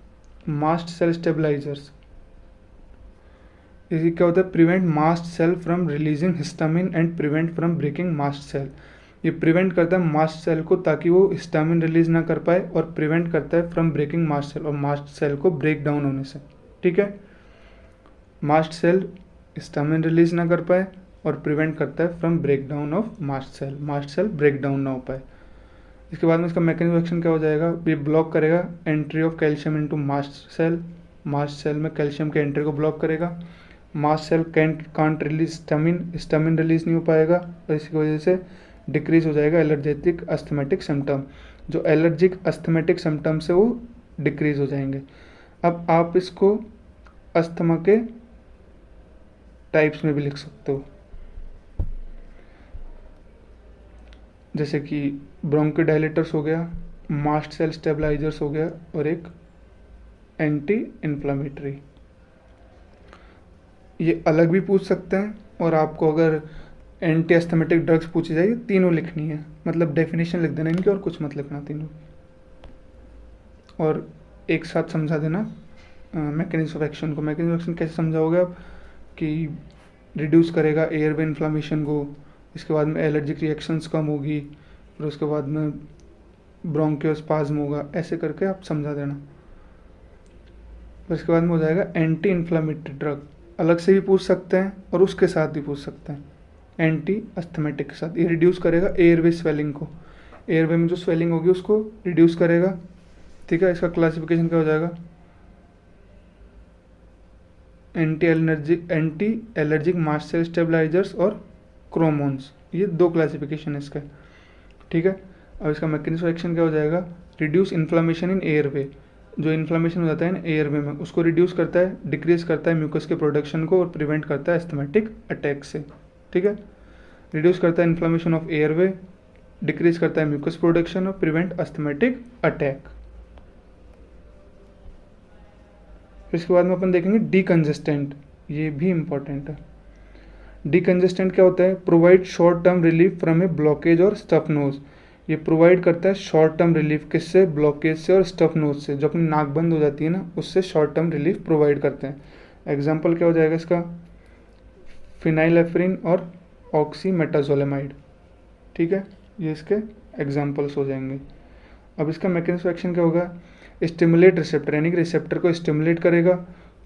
Mast cell stabilizers इसकी क्या होता है, prevent mast cell from releasing histamine and prevent from breaking mast cell. ये प्रिवेंट करता है मास्ट सेल को ताकि वो हिस्टामिन रिलीज ना कर पाए, और प्रिवेंट करता है फ्रॉम ब्रेकिंग मास्ट सेल, और मास्ट सेल को ब्रेक डाउन होने से। ठीक है, मास्ट सेल हिस्टामिन रिलीज ना कर पाए और प्रिवेंट करता है from break down of mast cell break down ना हो पाए। इसके बाद में इसका मैकेनिज्म एक्शन क्या हो जाएगा, ये ब्लॉक करेगा entry of calcium into mast cell, mast cell में कैल्शियम के एंट्री को ब्लॉक करेगा। Mast cell can't release histamine release नहीं हो पाएगा, और इसकी वजह से डिक्रीज हो जाएगा एलर्जेटिक अस्थमेटिक सिम्टम, जो एलर्जिक अस्थमेटिक सिम्टम से वो डिक्रीज हो जाएंगे। अब आप इसको अस्थमा के टाइप्स में भी लिख सकते हो, जैसे कि ब्रोंकोडायलेटर्स हो गया, मास्ट सेल स्टेबलाइजर्स हो गया, और एक एंटी इन्फ्लामेटरी। ये अलग भी पूछ सकते हैं, और आपको अगर एंटी एस्थमेटिक ड्रग्स पूछी जाएगी तीनों लिखनी है, मतलब डेफिनेशन लिख देना इनकी और कुछ मत लिखना तीनों, और एक साथ समझा देना मैकेनिज्म ऑफ एक्शन को। मैकेनिज्म ऑफ एक्शन कैसे समझाओगे आप, कि रिड्यूस करेगा एयरवे इन्फ्लामेशन को, इसके बाद में एलर्जिक रिएक्शंस कम होगी, फिर उसके बाद में ब्रोंकियोस्पाज्म होगा, ऐसे करके आप समझा देना। फिर इसके बाद में हो जाएगा एंटी इन्फ्लामेटरी ड्रग, अलग से भी पूछ सकते हैं और उसके साथ भी पूछ सकते हैं, एंटी अस्थमेटिक के साथ। ये रिड्यूस करेगा एयरवे स्वेलिंग को, एयरवे में जो स्वेलिंग होगी उसको रिड्यूस करेगा। ठीक है, इसका क्लासिफिकेशन क्या हो जाएगा, anti allergic mast cell stabilizers और क्रोमोन्स, ये दो क्लासिफिकेशन है इसका। ठीक है, अब इसका मैकेनिज्म ऑफ एक्शन क्या हो जाएगा, रिड्यूस इन्फ्लामेशन इन एयरवे, जो इन्फ्लामेशन हो जाता है ना एयरवे में उसको रिड्यूस करता है, डिक्रीज करता है म्यूकस के प्रोडक्शन को, और प्रिवेंट करता है एस्थमेटिक अटैक से। ठीक है, रिड्यूस करता है इन्फ्लामेशन ऑफ एयरवे, डिक्रीज करता है म्यूकस प्रोडक्शन और प्रिवेंट एस्थमेटिक अटैक। इसके बाद में अपन देखेंगे डीकंजेस्टेंट, ये भी इंपॉर्टेंट है। डीकंजेस्टेंट क्या होता है, provide short term relief from A blockage और स्टफ नोज। ये प्रोवाइड करता है शॉर्ट टर्म रिलीफ, किससे, ब्लॉकेज से और स्टफ नोज से, जो अपनी नाक बंद हो जाती है ना, उससे शॉर्ट टर्म रिलीफ प्रोवाइड करते हैं। एग्जाम्पल क्या हो जाएगा इसका, फिनाइलेफ्रिन और ऑक्सीमेटाजोलेमाइड। ठीक है, ये इसके एग्जाम्पल्स हो जाएंगे। अब इसका मैकेनिज्म एक्शन क्या होगा, स्टिमुलेट रिसेप्टर, यानी कि रिसेप्टर को स्टिमुलेट करेगा।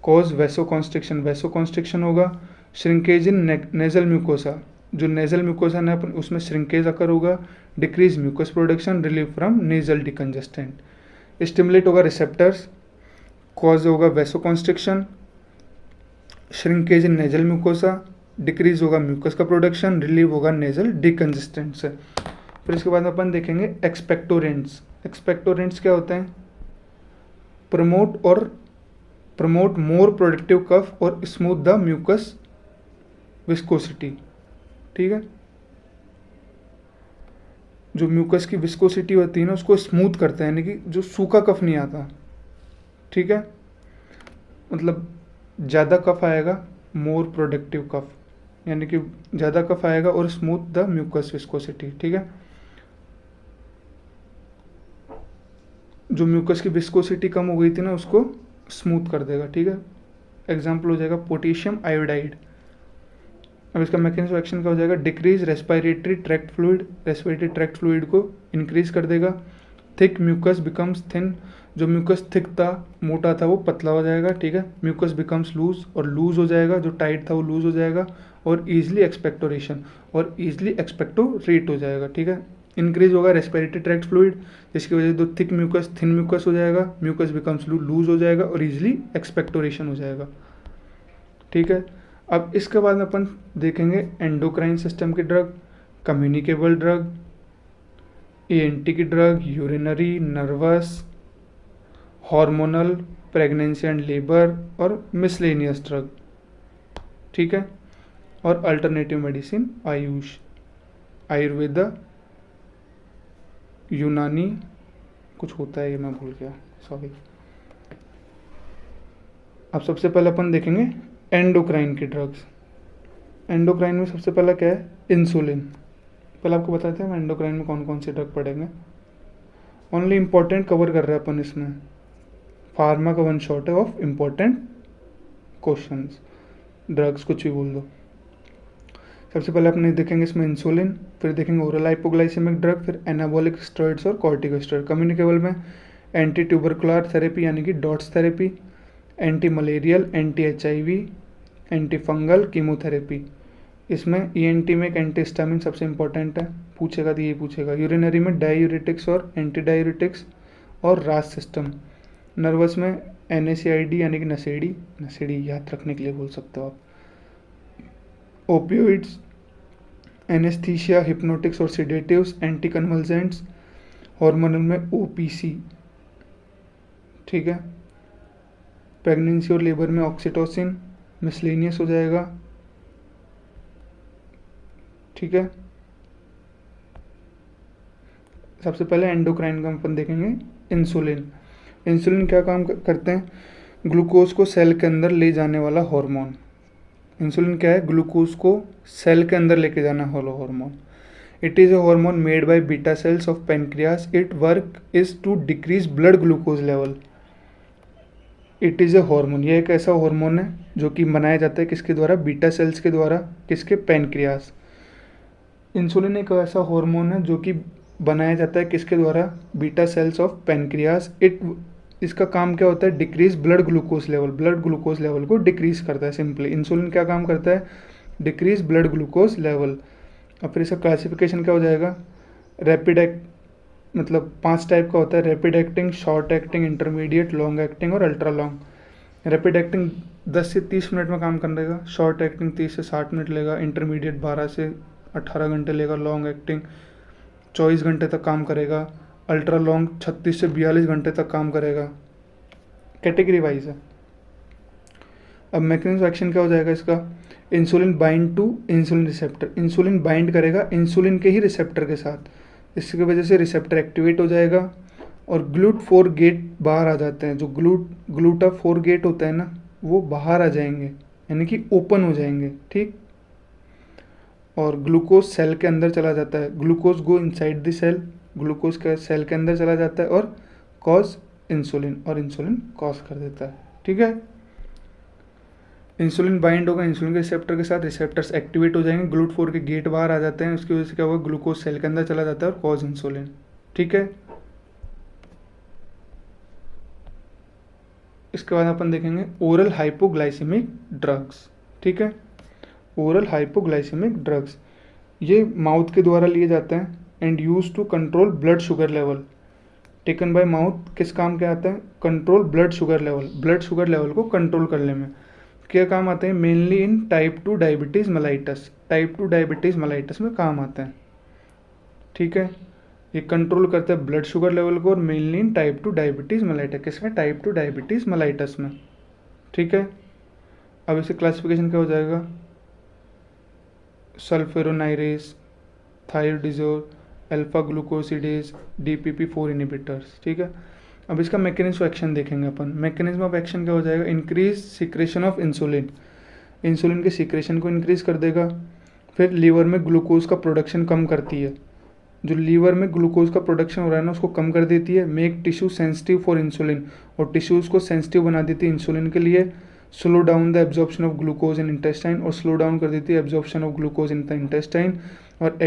कॉज वैसोकॉन्स्ट्रिक्शन होगा। श्रिंकेज इन नेजल म्यूकोसा, जो नेजल म्यूकोसा है अपन उसमें श्रिंकेज अकर होगा, decrease mucus production, relief from nasal decongestant. Stimulate होगा रिसेप्टर्स, कॉज होगा vasoconstriction, shrinkage in nasal mucosa, decrease होगा म्यूकस का प्रोडक्शन, रिलीव होगा नेजल डिकंजेस्टेंट से। फिर इसके बाद अपन देखेंगे एक्सपेक्टोरेंट्स। एक्सपेक्टोरेंट्स क्या होते हैं? प्रमोट मोर प्रोडक्टिव कफ और स्मूथ द म्यूकस विस्कोसिटी। ठीक है, जो म्यूकस की विस्कोसिटी होती है ना उसको स्मूथ करता है, यानी कि जो सूखा कफ नहीं आता। ठीक है, मतलब ज़्यादा कफ आएगा, मोर प्रोडक्टिव कफ, यानी कि ज़्यादा कफ आएगा और स्मूथ द म्यूकस विस्कोसिटी। ठीक है, जो म्यूकस की विस्कोसिटी कम हो गई थी ना उसको स्मूथ कर देगा। ठीक है, एग्जाम्पल हो जाएगा पोटेशियम आयोडाइड। अब इसका मैकेनिज्म ऑफ एक्शन क्या हो जाएगा? Decrease respiratory tract fluid, respiratory tract fluid को इंक्रीज कर देगा। थिक म्यूकस बिकम्स थिन, जो म्यूकस थिक था, मोटा था, वो पतला हो जाएगा। ठीक है, म्यूकस बिकम्स लूज, और लूज हो जाएगा, जो टाइट था वो लूज हो जाएगा। और ईजिली एक्सपेक्टोरेशन, और ईजिली एक्सपेक्टोरेट हो जाएगा। ठीक है, इंक्रीज होगा रेस्पिरेटरी ट्रैक्ट फ्लूइड, जिसकी वजह से जो थिक म्यूकस थिन म्यूकस हो जाएगा, म्यूकस बिकम्स लूज हो जाएगा और ईजिली एक्सपेक्टोरेशन हो जाएगा। ठीक है, अब इसके बाद अपन देखेंगे एंडोक्राइन सिस्टम की ड्रग, कम्युनिकेबल ड्रग, एएनटी की drug, urinary, nervous, hormonal, pregnancy and labour और मिसलेनियस ड्रग। ठीक है, और अल्टरनेटिव मेडिसिन आयुष, आयुर्वेदा, यूनानी, कुछ होता है ये मैं भूल गया, सॉरी। अब सबसे पहले अपन देखेंगे एंडोक्राइन की ड्रग्स। एंडोक्राइन में सबसे पहला क्या है? इंसुलिन। पहले आपको बताते हैं एंडोक्राइन में कौन कौन से ड्रग पड़ेंगे। ओनली इम्पोर्टेंट कवर कर रहे हैं अपन इसमें, फार्मा का वन शॉट है ऑफ इम्पोर्टेंट क्वेश्चंस, ड्रग्स कुछ भी बोल दो। सबसे पहले अपने देखेंगे इसमें इंसुलिन, फिर देखेंगे ओरल हाइपोग्लाइसेमिक ड्रग, फिर एनाबॉलिक स्टेरॉइड्स और कॉर्टिकोस्टेरॉइड। कम्युनिकेबल में एंटी ट्यूबरकुलर थेरेपी यानी कि dots therapy, anti malarial, anti HIV, anti fungal, chemotherapy. इसमें ENT में एक एंटीहिस्टामिन सबसे इंपॉर्टेंट है, पूछेगा तो ये पूछेगा। यूरिनरी में डायूरेटिक्स और एंटी डायूरेटिक्स और रास सिस्टम। नर्वस में NSAID यानी कि नशेड़ी, नशेड़ी याद रखने के लिए बोल सकते हो आप। ओपियोइड्स, एनेस्थीसिया, हिप्नोटिक्स और सिडेटिव्स, एंटी कन्वल्जेंट्स। हार्मोनल में OPC। ठीक है, प्रेगनेंसी और लेबर में ऑक्सीटोसिन, मिसलेनियस हो जाएगा। ठीक है, सबसे पहले एंडोक्राइन का अपन देखेंगे इंसुलिन। इंसुलिन क्या काम करते हैं? ग्लूकोज को सेल के अंदर ले जाने वाला हार्मोन। इंसुलिन क्या है? ग्लूकोज को सेल के अंदर लेके जाना वाला hormone. It is a hormone made by beta cells of pancreas. It work is to decrease blood glucose level. It is a hormone, यह एक ऐसा हार्मोन है जो कि बनाया जाता है किसके द्वारा? बीटा सेल्स के द्वारा। किसके? पेनक्रियास। इंसुलिन एक ऐसा हार्मोन है जो कि बनाया जाता है किसके द्वारा? Beta cells of pancreas. इसका काम क्या होता है? Decrease blood glucose level, blood glucose level को डिक्रीज करता है। सिंपली इंसुलिन क्या काम करता है? Decrease blood glucose level. अब फिर इसका क्लासिफिकेशन क्या हो जाएगा? रैपिड मतलब 5 टाइप का होता है, rapid acting, short acting, intermediate, long acting और अल्ट्रा लॉन्ग। रैपिड एक्टिंग 10 से 30 मिनट में काम कर देगा, शॉर्ट एक्टिंग 30 से 60 मिनट लेगा, इंटरमीडिएट 12 से 18 घंटे लेगा, लॉन्ग एक्टिंग 24 घंटे तक काम करेगा, अल्ट्रा लॉन्ग 36 से 42 घंटे तक काम करेगा। कैटेगरी वाइज है। अब मैकेनिज्म एक्शन क्या हो जाएगा इसका? Insulin bind to insulin receptor. Insulin bind करेगा इंसुलिन के ही रिसेप्टर के साथ, इसकी वजह से रिसेप्टर एक्टिवेट हो जाएगा और GLUT4 गेट बाहर आ जाते हैं। जो GLUTA4 गेट होता है ना वो बाहर आ जाएंगे, यानी कि ओपन हो जाएंगे। ठीक, और ग्लूकोज सेल के अंदर चला जाता है। Glucose go inside the cell, glucose का सेल के अंदर चला जाता है और कॉज इंसुलिन, और इंसुलिन कॉज कर देता है। ठीक है, इंसुलिन बाइंड होगा इंसुलिन के रिसेप्टर के साथ, रिसेप्टर्स एक्टिवेट हो जाएंगे, GLUT4 के गेट बाहर आ जाते हैं, उसकी वजह से क्या होगा? ग्लूकोज सेल के अंदर चला जाता है और कॉज इंसुलिन। ठीक है, इसके बाद अपन देखेंगे ओरल हाइपोग्लाइसेमिक ड्रग्स। ठीक है, ओरल हाइपोग्लाइसेमिक ड्रग्स। ये माउथ के द्वारा लिए जाते हैं and use to control blood sugar level. Taken by mouth किस काम के आते हैं? Control blood sugar level, blood sugar level को कंट्रोल करने में क्या काम आते हैं? Mainly in type 2 diabetes mellitus, type 2 diabetes mellitus में काम आते हैं। ठीक है, ये कंट्रोल करते हैं ब्लड शुगर लेवल को और mainly in type 2 diabetes mellitus, किसमें? टाइप 2 डायबिटीज़ मेलाइटस में। ठीक है, अब इसे क्लासिफिकेशन क्या हो जाएगा? सल्फेरोनाइरेस, थायरोडिजोल, अल्फा ग्लूकोसिडेज, DPP4 इनिबिटर्स। ठीक है, अब इसका मैकेनिज्म ऑफ एक्शन देखेंगे अपन। मैकेनिज्म ऑफ एक्शन क्या हो जाएगा? Increase secretion of insulin, insulin के सिक्रेशन को इंक्रीज कर देगा। फिर लीवर में ग्लूकोज का प्रोडक्शन कम करती है, जो लीवर में ग्लूकोज का प्रोडक्शन हो रहा है ना उसको कम कर देती है। Make tissue sensitive for insulin, और टिश्यूज़ को सेंसिटिव बना देती है इंसुलिन के लिए। Slow down the absorption of glucose in intestine, और स्लो डाउन कर देती है absorption of glucose in the intestine, और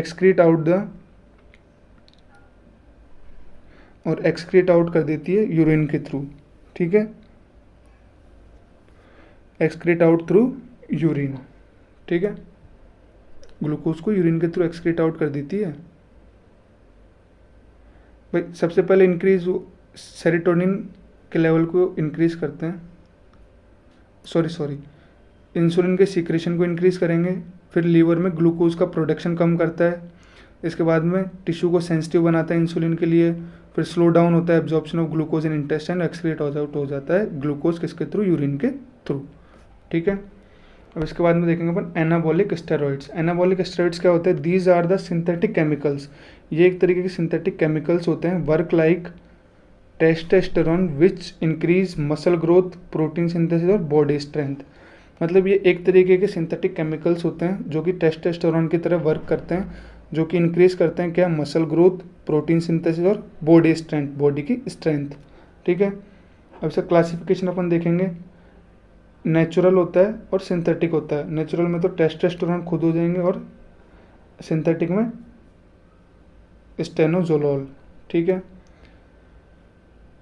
एक्सक्रीट आउट कर देती है यूरिन के थ्रू। ठीक है, एक्सक्रीट आउट थ्रू यूरिन। ठीक है, ग्लूकोज को यूरिन के थ्रू एक्सक्रीट आउट कर देती है। भाई सबसे पहले इंक्रीज सेरोटोनिन के लेवल को इंक्रीज करते हैं, सॉरी इंसुलिन के सीक्रेशन को इंक्रीज करेंगे। फिर लीवर में ग्लूकोज का प्रोडक्शन कम करता है। इसके बाद में टिश्यू को सेंसिटिव बनाता है इंसुलिन के लिए। फिर स्लो डाउन होता है absorption of glucose in intestine, excrete out हो जाता है ग्लूकोज किसके थ्रू? यूरिन के थ्रू। ठीक है, अब इसके बाद में देखेंगे अपन एनाबॉलिक स्टेरॉइड्स। एनाबॉलिक स्टेरॉइड्स क्या होते हैं? These are the synthetic chemicals, ये एक तरीके के सिंथेटिक केमिकल्स होते हैं। Work like testosterone which increase muscle growth, protein synthesis और बॉडी स्ट्रेंथ। मतलब ये एक तरीके के सिंथेटिक केमिकल्स होते हैं जो कि टेस्टोस्टेरोन की तरह वर्क करते हैं, जो कि इंक्रीज करते हैं क्या? मसल ग्रोथ, प्रोटीन सिंथेसिस और बॉडी स्ट्रेंथ, बॉडी की स्ट्रेंथ। ठीक है, अब इसका क्लासिफिकेशन अपन देखेंगे। नेचुरल होता है और सिंथेटिक होता है। नेचुरल में तो टेस्टोस्टेरोन खुद हो जाएंगे और सिंथेटिक में स्टेनोजोलोल। ठीक है,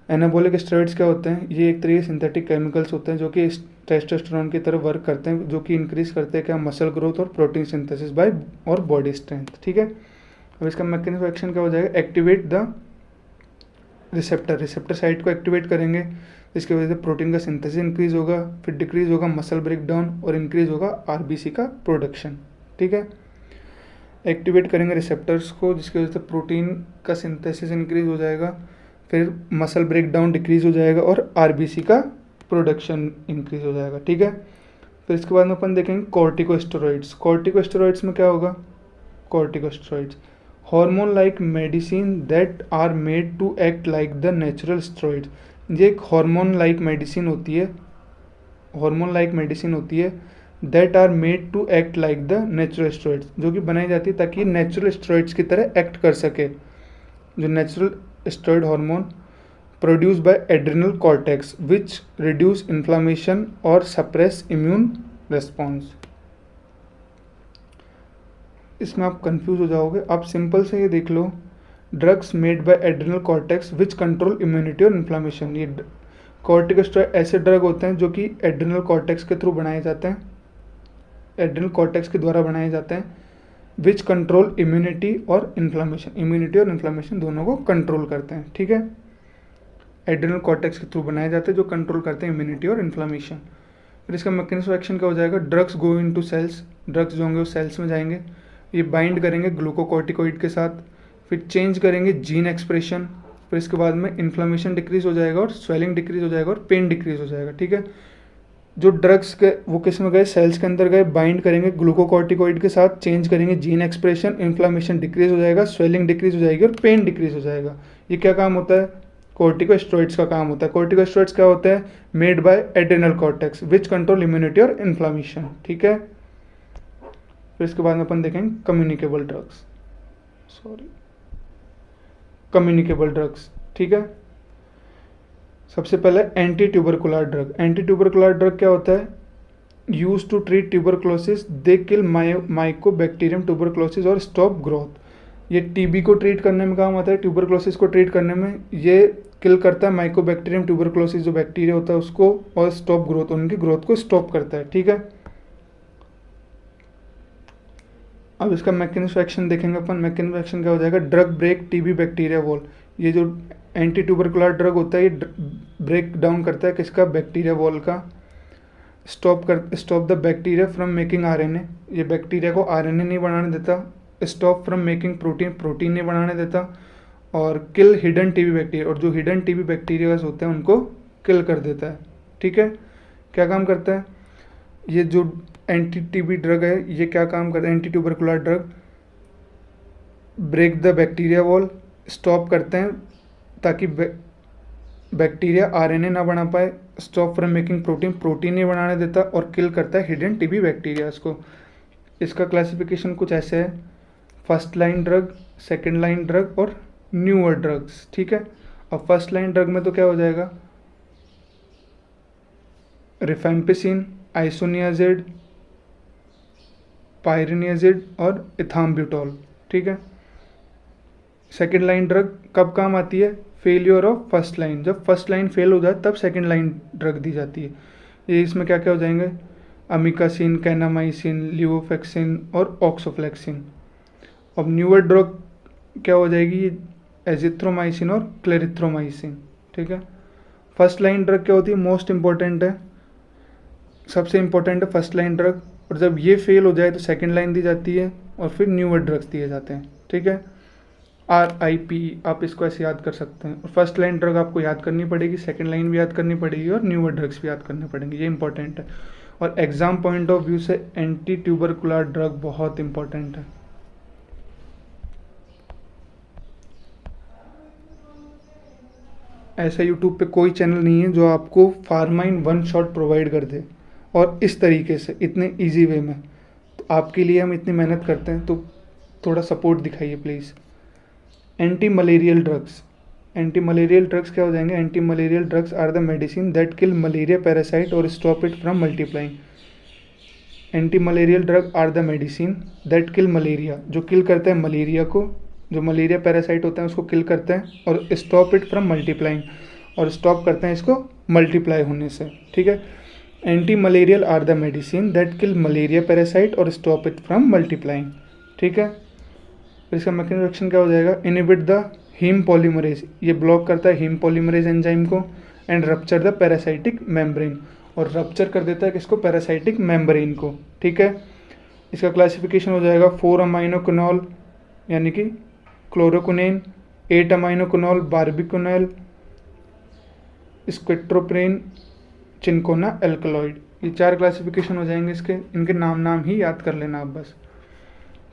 एनाबॉलिक स्टेरॉइड्स क्या होते हैं? ये एक तरीके सिंथेटिक केमिकल्स होते हैं जो कि टेस्टोस्टेरोन की तरह वर्क करते हैं, जो कि इंक्रीज करते हैं क्या? मसल ग्रोथ और प्रोटीन सिंथेसिस बाय और बॉडी स्ट्रेंथ। ठीक है, अब इसका मैकेनिज्म ऑफ एक्शन क्या हो जाएगा? एक्टिवेट द रिसेप्टर साइट को एक्टिवेट करेंगे, इसकी वजह से प्रोटीन का सिंथेसिस इंक्रीज होगा। फिर डिक्रीज होगा मसल ब्रेकडाउन और इंक्रीज होगा RBC का प्रोडक्शन। ठीक है, एक्टिवेट करेंगे रिसेप्टर्स को जिसकी वजह से प्रोटीन का सिंथेसिस इंक्रीज हो जाएगा। फिर मसल ब्रेकडाउन डिक्रीज हो जाएगा और RBC का प्रोडक्शन इंक्रीज हो जाएगा। ठीक है, फिर इसके बाद में अपन देखेंगे कॉर्टिकोस्टेरॉइड्स। कॉर्टिकोस्टेरॉइड्स में क्या होगा? Corticosteroids hormone like medicine that are made to act like the natural steroids. ये एक हार्मोन लाइक मेडिसिन होती है, हार्मोन लाइक मेडिसिन होती है that are made to act like the natural steroids, जो कि बनाई जाती है ताकि नेचुरल स्टेरॉइड्स की तरह एक्ट कर सके। जो natural steroid hormone produce by adrenal cortex which reduce inflammation और सप्रेस इम्यून रेस्पॉन्स। इसमें आप कंफ्यूज हो जाओगे, आप सिंपल से ये देख लो, drugs made by adrenal cortex which control immunity और इन्फ्लामेशन। ये कॉर्टिकोस्टेरॉइड ऐसे ड्रग होते हैं जो कि एड्रिनल कॉर्टेक्स के थ्रू बनाए जाते हैं, एड्रिनल कॉर्टेक्स के द्वारा बनाए जाते हैं, विच कंट्रोल इम्यूनिटी और इन्फ्लामेशन, इम्यूनिटी और इन्फ्लामेशन दोनों को कंट्रोल करते हैं। ठीक है, एड्रिनल कॉर्टेक्स के थ्रू बनाए जाते हैं जो कंट्रोल करते हैं इम्यूनिटी और इन्फ्लामेशन। फिर इसका मैकेनिज्म ऑफ एक्शन क्या हो जाएगा? Drugs go into cells, drugs जो होंगे वो सेल्स में जाएंगे, ये बाइंड करेंगे ग्लूकोकॉर्टिकोइड के साथ, फिर चेंज करेंगे जीन एक्सप्रेशन। फिर इसके बाद में इन्फ्लामेशन डिक्रीज हो जाएगा और स्वेलिंग डिक्रीज हो जाएगा और पेन डिक्रीज हो जाएगा। ठीक है, जो ड्रग्स के वो किस में गए? सेल्स के अंदर गए, बाइंड करेंगे ग्लूकोकॉर्टिकोइड के साथ, चेंज करेंगे जीन एक्सप्रेशन, इन्फ्लामेशन डिक्रीज हो जाएगा, स्वेलिंग डिक्रीज हो जाएगी और पेन डिक्रीज हो जाएगा। ये क्या काम होता है? कॉर्टिकोस्टेरॉइड्स का काम होता है। कॉर्टिकोस्टेरॉइड्स क्या होते हैं? Made by adrenal cortex which control immunity और इन्फ्लामेशन। ठीक है, फिर इसके बाद में अपन देखेंगे कम्युनिकेबल ड्रग्स, कम्युनिकेबल ड्रग्स। ठीक है, सबसे पहले anti tubercular drug. Anti tubercular drug क्या होता है? Use to treat tuberculosis, they kill mycobacterium tuberculosis और स्टॉप ग्रोथ। ये टीबी को ट्रीट करने में काम आता है, ट्यूबरक्लोसिस को ट्रीट करने में ये किल करता है माइकोबैक्टीरियम ट्यूबरक्लोसिस जो बैक्टीरिया होता है उसको, और स्टॉप ग्रोथ, उनकी ग्रोथ को स्टॉप करता है। ठीक है, अब इसका मैकेनिज्म एक्शन देखेंगे अपन। मैकेनिज्म एक्शन क्या हो जाएगा, drug break TB bacteria wall. ये जो एंटी ट्यूबरकुलर ड्रग होता है ये ब्रेक डाउन करता है किसका, बैक्टीरिया वॉल का। Stop the bacteria from making RNA, ये बैक्टीरिया को आरएनए नहीं बनाने देता। Stop from making protein, protein नहीं बनाने देता। और किल हिडन टीबी बैक्टीरिया, और जो हिडन टीबी बैक्टीरियाज होते हैं उनको किल कर देता है। ठीक है, क्या काम करता है ये जो एंटी टीबी ड्रग है, ये क्या काम करता है, anti tubercular drug break the bacteria wall, stop करते हैं ताकि बैक्टीरिया आरएनए ना बना पाए। Stop from making protein, protein नहीं बनाने देता। और किल करता है हिडन टीबी बैक्टीरियाज को। इसका क्लासिफिकेशन कुछ ऐसे है, first line drug, second line drug और न्यूअर ड्रग्स। ठीक है, अब फर्स्ट लाइन ड्रग में तो क्या हो जाएगा, रिफेम्पिसिन, आइसोनियाजिड, पायरिनियाजिड और इथाम्ब्यूटॉल। ठीक है, सेकेंड लाइन ड्रग कब काम आती है, फेलियर ऑफ फर्स्ट लाइन, जब फर्स्ट लाइन फेल हो जाए तब सेकेंड लाइन ड्रग दी जाती है। ये इसमें क्या क्या हो जाएंगे, अमिकासिन, कैनामाइसिन, लिवोफेक्सिन और ऑक्सोफ्लेक्सिन। अब न्यूअर ड्रग क्या हो जाएगी, एजिथ्रोमाइसिन और क्लेरिथ्रोमाइसिन। ठीक है, फर्स्ट लाइन ड्रग क्या होती है, मोस्ट इंपॉर्टेंट है, सबसे इंपॉर्टेंट है फर्स्ट लाइन ड्रग। और जब ये फेल हो जाए तो सेकेंड लाइन दी जाती है और फिर न्यूअर ड्रग्स दिए जाते हैं। ठीक है, RIP आप इसको ऐसे याद कर सकते हैं। और फर्स्ट लाइन ड्रग आपको याद करनी पड़ेगी, सेकेंड लाइन भी याद करनी पड़ेगी और न्यूअर ड्रग्स भी याद करने पड़ेंगे, ये इंपॉर्टेंट है। और एग्जाम पॉइंट ऑफ व्यू से एंटी ट्यूबरकुलर ड्रग बहुत इंपॉर्टेंट है। ऐसा यूट्यूब पे कोई चैनल नहीं है जो आपको pharma in one shot provide कर दे और इस तरीके से इतने इजी वे में। तो आपके लिए हम इतनी मेहनत करते हैं तो थोड़ा सपोर्ट दिखाइए please. Anti malarial drugs, anti malarial drugs क्या हो जाएंगे, anti malarial drugs are the medicine that kill malaria parasite और stop it from multiplying. Anti malarial drug are the medicine that kill malaria, जो kill करता है malaria को, जो malaria parasite होता है उसको किल करते हैं, और स्टॉप इट फ्रॉम मल्टीप्लाइंग, और स्टॉप करते हैं इसको मल्टीप्लाई होने से। ठीक है, anti malarial are the medicine that kill malaria parasite और स्टॉप इट फ्रॉम मल्टीप्लाइंग। ठीक है, फिर इसका मैकेनिज्म एक्शन क्या हो जाएगा, इनहिबिट द हीम पॉलीमरेज, ये ब्लॉक करता है हीम पॉलीमरेज एंजाइम को, and rupture the parasitic membrane, और रप्चर कर देता है किसको, पैरासाइटिक मेम्ब्रेन को। ठीक है, इसका क्लासिफिकेशन हो जाएगा 4 अमाइनोक्विनॉल यानी कि क्लोरोक्विनेन, 8 अमाइनोक्विनॉल बार्बिक्विनोल, स्क्विट्रोप्रेन, चिनकोना एल्कलॉइड। ये 4 क्लासिफिकेशन हो जाएंगे इसके, इनके नाम ही याद कर लेना आप बस।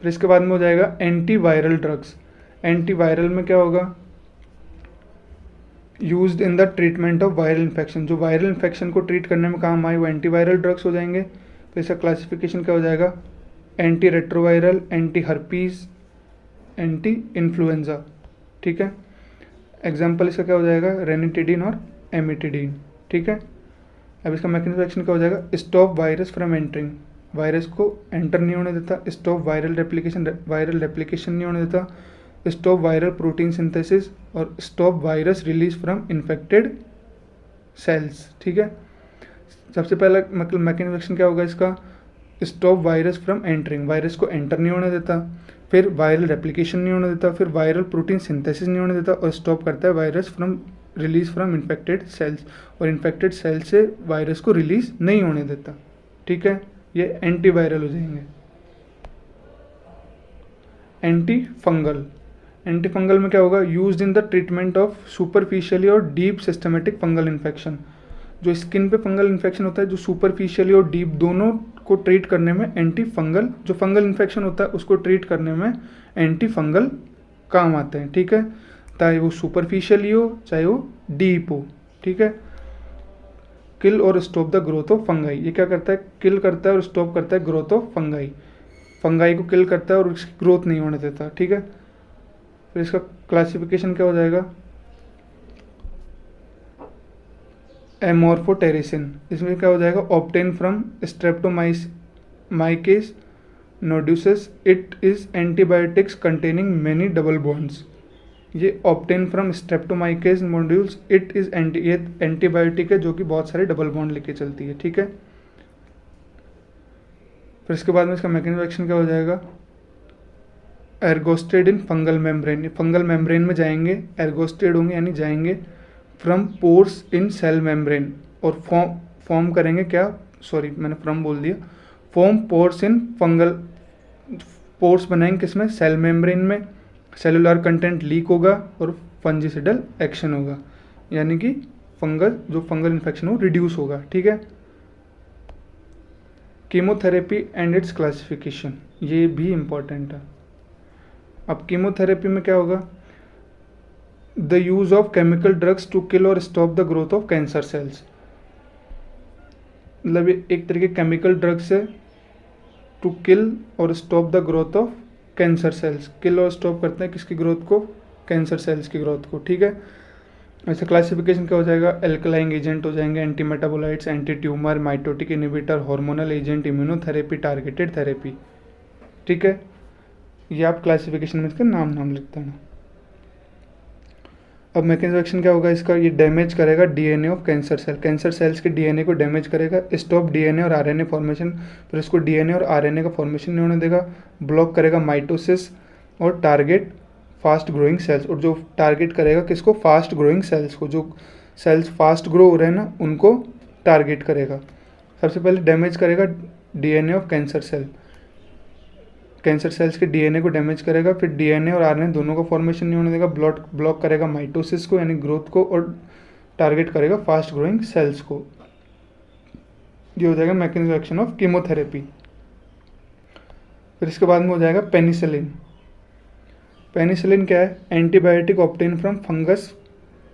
फिर इसके बाद में हो जाएगा एंटीवायरल ड्रग्स। एंटीवायरल में क्या होगा, used in the treatment of viral infection, जो वायरल इन्फेक्शन को ट्रीट करने में काम आए वो एंटीवायरल ड्रग्स हो जाएंगे। फिर इसका क्लासिफिकेशन क्या हो जाएगा, anti retroviral, anti herpes, anti influenza. ठीक है, एग्जाम्पल इसका क्या हो जाएगा, रेनिटिडीन और एमिटिडीन। ठीक है, अब इसका मैकेनिज्म एक्शन क्या हो जाएगा, stop virus from entering, virus को एंटर नहीं होने देता। स्टॉप वायरल रेप्लिकेशन नहीं होने देता। स्टॉप वायरल प्रोटीन सिंथेसिस, और stop virus release from infected cells. ठीक है, सबसे पहला मैकेनिज्म एक्शन क्या होगा इसका, stop virus from entering, virus को एंटर नहीं होने देता, फिर वायरल रेप्लिकेशन नहीं होने देता, फिर वायरल प्रोटीन सिंथेसिस नहीं होने देता, और स्टॉप करता है virus from release from infected cells, और इन्फेक्टेड सेल्स से वायरस को रिलीज नहीं होने देता। ठीक है, ये एंटीवायरल हो जाएंगे। एंटी फंगल, एंटी फंगल में क्या होगा, used in the treatment of superficially और डीप सिस्टमेटिक फंगल इन्फेक्शन, जो स्किन पे फंगल इन्फेक्शन होता है, जो सुपरफिशियली और डीप दोनों को ट्रीट करने में एंटी फंगल, जो फंगल इन्फेक्शन होता है उसको ट्रीट करने में एंटी फंगल काम आते हैं। ठीक है, चाहे वो सुपरफिशियली हो चाहे वो डीप हो। ठीक है, किल और stop the growth of fungi, ये क्या करता है, किल करता है और स्टॉप करता है ग्रोथ ऑफ फंगाई, फंगाई को किल करता है और उसकी ग्रोथ नहीं होने देता। ठीक है, फिर इसका क्लासिफिकेशन क्या हो जाएगा, एमोर्फोटेरिसिन, इसमें क्या हो जाएगा, obtain from Streptomyces nodosus, it is antibiotics containing many double bonds, ये obtain from Streptomyces nodules, it is ये एंटीबायोटिक है जो कि बहुत सारे डबल बॉन्ड लेके चलती है। ठीक है, फिर इसके बाद में इसका मैकेनिज्म एक्शन क्या हो जाएगा, ergosterol in fungal membrane, fungal membrane में जाएंगे, एर्गोस्टेड होंगे यानी जाएंगे from pores in cell membrane, और फॉर्म करेंगे क्या, सॉरी मैंने फ्रॉम बोल दिया, form pores in fungal, pores बनाएंगे किसमें, सेल मेम्ब्रेन में, सेलुलर कंटेंट लीक होगा और फंजिसिडल एक्शन होगा, यानी कि फंगल इन्फेक्शन हो रिड्यूस होगा। ठीक है। कीमोथेरेपी एंड इट्स क्लासिफिकेशन, ये भी इम्पॉर्टेंट है। अब कीमोथेरेपी में क्या होगा, the use of chemical drugs to kill और stop the growth of cancer cells, मतलब एक तरीके केमिकल ड्रग्स है टू किल और stop the growth of cancer cells, kill और स्टॉप करते हैं किसकी ग्रोथ को, कैंसर सेल्स की ग्रोथ को। ठीक है। ऐसे क्लासिफिकेशन क्या हो जाएगा, एल्कलाइन एजेंट हो जाएंगे, anti metabolites, anti tumour, mitotic inhibitor, hormonal agent, immunotherapy, targeted therapy. ठीक है। ये आप क्लासिफिकेशन में इसका नाम लिख देना। अब मैकेनिज्म एक्शन क्या होगा इसका, ये डैमेज करेगा DNA of cancer cell, cancer cells के डीएनए को डैमेज करेगा, स्टॉप डीएनए और आरएनए फॉर्मेशन, फिर इसको डीएनए और आरएनए का फॉर्मेशन नहीं होने देगा, ब्लॉक करेगा माइटोसिस और टारगेट फास्ट ग्रोइंग सेल्स, और जो टारगेट करेगा किसको, फास्ट ग्रोइंग सेल्स को, जो सेल्स फास्ट ग्रो हो रहे हैं ना उनको टारगेट करेगा। सबसे पहले डैमेज करेगा DNA of cancer cell, cancer cells के डीएनए को डैमेज करेगा, फिर डीएनए और आरएनए दोनों का फॉर्मेशन नहीं होने देगा, ब्लॉक करेगा माइटोसिस को यानी ग्रोथ को, और टारगेट करेगा फास्ट ग्रोइंग सेल्स को। ये हो जाएगा मैकेनिज्म एक्शन ऑफ कीमोथेरेपी। फिर इसके बाद में हो जाएगा पेनिसिलिन। पेनिसिलिन क्या है, antibiotic obtain from fungus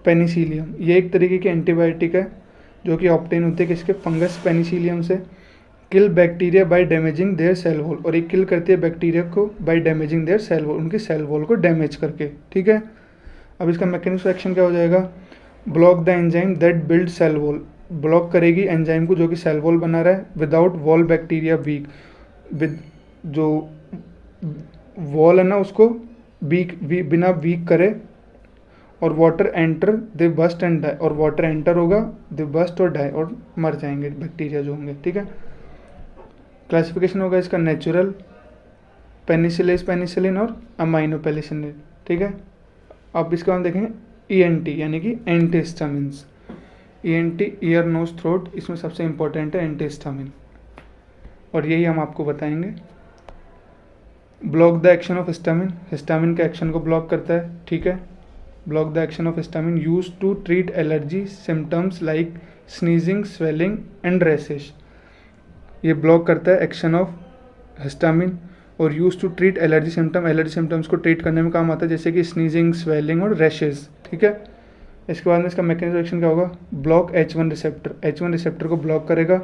Penicillium, ये एक तरीके की एंटीबायोटिक है जो कि ऑब्टेन होते हैं किसके, फंगस पेनिसिलियम से। Kill bacteria by damaging their cell wall, और ये किल करती है बैक्टीरिया को by damaging their cell wall, उनकी सेल वॉल को डैमेज करके। ठीक है। अब इसका मैकेनिज्म एक्शन क्या हो जाएगा, block the enzyme that build cell wall, block करेगी एंजाइम को जो कि सेल वॉल बना रहा है, without wall bacteria weak, with जो वॉल है ना उसको बिना वीक करे, और water enter they burst and die, और वाटर एंटर होगा दे बस्ट और डाई, और मर जाएंगे बैक्टीरिया जो होंगे। ठीक है। क्लासिफिकेशन होगा इसका नेचुरल, पेनिसिलेस पेनिसिलिन और अमाइनो पेनिसिलिन। ठीक है। अब इसका हम देखेंगे ईएनटी यानी कि antihistamines. ENT ear nose throat, इसमें सबसे इंपॉर्टेंट है एंटीहिस्टामिन, और यही हम आपको बताएंगे। Block the action of histamine, histamine के एक्शन को ब्लॉक करता है। ठीक है। Block the action of histamine use to treat allergy symptoms like sneezing, swelling and rashes, ये ब्लॉक करता है एक्शन ऑफ हिस्टामिन, और use to treat allergy symptom, allergy symptoms को ट्रीट करने में काम आता है, जैसे कि स्नीजिंग, स्वेलिंग और रैशेज। ठीक है। इसके बाद में इसका मैकेनिज्म एक्शन क्या होगा, block H1 receptor, H1 receptor को ब्लॉक करेगा,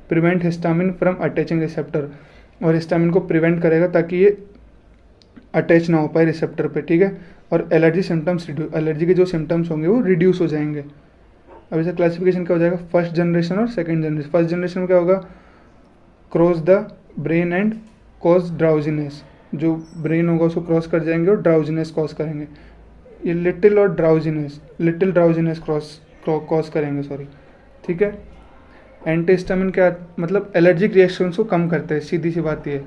prevent histamine from attaching receptor, और हिस्टामिन को प्रिवेंट करेगा ताकि ये अटैच ना हो पाए रिसेप्टर पे। ठीक है। और एलर्जी सिम्टम्स रिड्यूस, एलर्जी के जो सिम्टम्स होंगे वो रिड्यूस हो जाएंगे। अब इसका क्लासिफिकेशन क्या हो जाएगा, फर्स्ट जनरेशन और सेकेंड जनरेशन। फर्स्ट जनरेशन में क्या होगा, cross the brain and cause drowsiness, जो ब्रेन होगा उसको क्रॉस कर जाएंगे और ड्राउजीनेस कॉज करेंगे। ये लिटिल ड्राउजीनेस कॉज करेंगे, सॉरी। ठीक है। एंटीहिस्टामिन क्या मतलब, एलर्जिक रिएक्शंस को कम करते हैं, सीधी सी बात ये।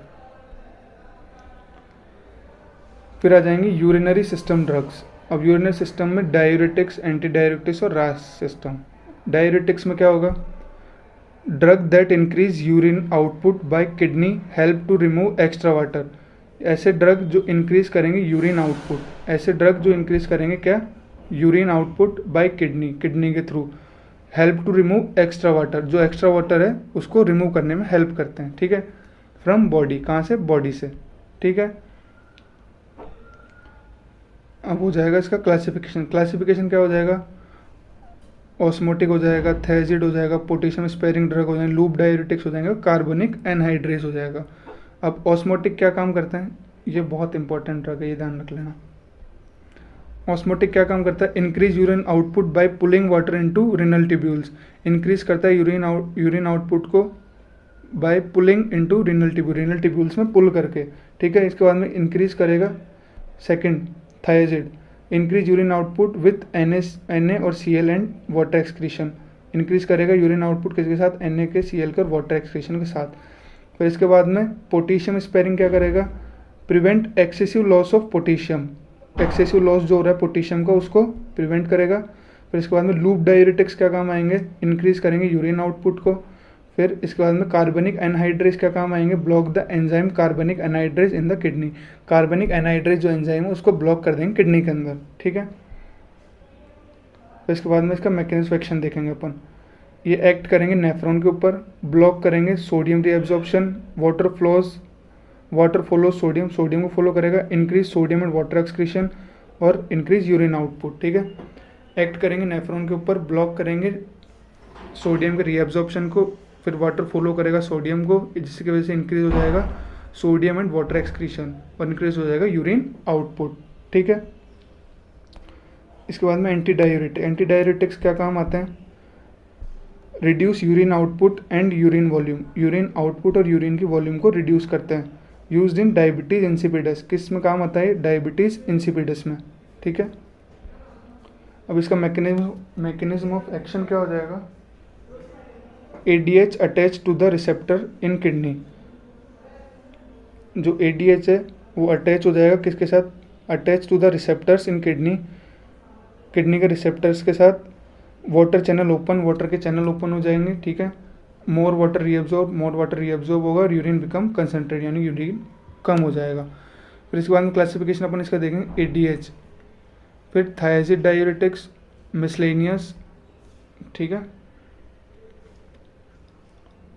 फिर आ जाएंगे यूरिनरी सिस्टम ड्रग्स। अब यूरिनरी सिस्टम में डायूरेटिक्स, एंटी डायूरेटिक्स और रास सिस्टम। डायूरेटिक्स में क्या होगा, drug that increase urine output by kidney help to remove extra water, ऐसे ड्रग जो इंक्रीज करेंगे यूरिन आउटपुट, ऐसे ड्रग जो इंक्रीज करेंगे क्या, urine output by kidney, kidney के through, help to remove extra water, जो एक्स्ट्रा वाटर है उसको रिमूव करने में हेल्प करते हैं। ठीक है। फ्रॉम बॉडी, कहाँ से, बॉडी से। ठीक है। अब हो जाएगा इसका क्लासिफिकेशन। क्लासिफिकेशन क्या हो जाएगा, ऑस्मोटिक हो जाएगा, थायजाइड हो जाएगा, पोटेशियम स्पेयरिंग ड्रग हो जाएंगे, लूप डायूरेटिक्स हो जाएंगे, कार्बोनिक एनहाइड्रेस हो जाएगा। अब ऑस्मोटिक क्या काम करते हैं, ये बहुत इंपॉर्टेंट ड्रग है, ये ध्यान रख लेना। ऑस्मोटिक क्या काम करता है, increase urine output by pulling water into renal tubules, increase करता है यूरिन आउटपुट को by pulling into renal tubules में पुल करके। ठीक है। इसके बाद में इंक्रीज करेगा second thiazide, increase urine output with Na और Cl and water excretion, increase करेगा यूरिन आउटपुट किसके साथ, Na के, Cl के और वाटर एक्सक्रीशन के साथ। फिर इसके बाद में पोटेशियम स्पेयरिंग क्या करेगा, prevent excessive loss of potassium, excessive loss जो हो रहा है पोटेशियम का उसको प्रिवेंट करेगा। फिर इसके बाद में लूप डायूरेटिक्स क्या काम आएंगे, इंक्रीज करेंगे यूरिन आउटपुट को। फिर इसके बाद में कार्बनिक एनहाइड्रेज क्या काम आएंगे, block the enzyme carbonic anhydrase in the kidney, carbonic anhydrase जो एंजाइम है उसको ब्लॉक कर देंगे किडनी के अंदर, ठीक है। फिर इसके बाद में इसका मैकेनिज्म एक्शन देखेंगे अपन। ये एक्ट करेंगे नेफ्रॉन के ऊपर, ब्लॉक करेंगे sodium reabsorption, water follow sodium, sodium को फॉलो करेगा, increase sodium and water excretion और इंक्रीज यूरिन आउटपुट, ठीक है। एक्ट करेंगे नेफ्रॉन के ऊपर, ब्लॉक करेंगे सोडियम के रीएब्जॉर्प्शन को, फिर वाटर फॉलो करेगा सोडियम को, जिसकी वजह से इंक्रीज हो जाएगा सोडियम एंड वाटर एक्सक्रीशन और इंक्रीज हो जाएगा यूरिन आउटपुट, ठीक है। इसके बाद में एंटी डायूरेटिक्स क्या काम आते हैं, reduce urine output and urine volume, urine output और यूरिन की वॉल्यूम को रिड्यूस करते हैं। यूज्ड इन डायबिटीज इंसिपिडस, किस में काम आता है, डायबिटीज इंसिपिडस में, ठीक है। अब इसका मैकेनिज्म ऑफ एक्शन क्या हो जाएगा, ADH attach to the receptor in kidney, जो ADH है वो अटैच हो जाएगा किसके साथ, attach to the receptors in kidney, kidney के रिसेप्टर्स के साथ। वाटर के चैनल ओपन हो जाएंगे, ठीक है। मोर वाटर रीअब्जॉर्ब होगा और यूरिन बिकम कंसनट्रेट, यानी यूरिन कम हो जाएगा। फिर इसके बाद में क्लासिफिकेशन अपन इसका देखेंगे ADH, फिर थायजाइड डायूरेटिक्स, मिसलेनियस, ठीक है,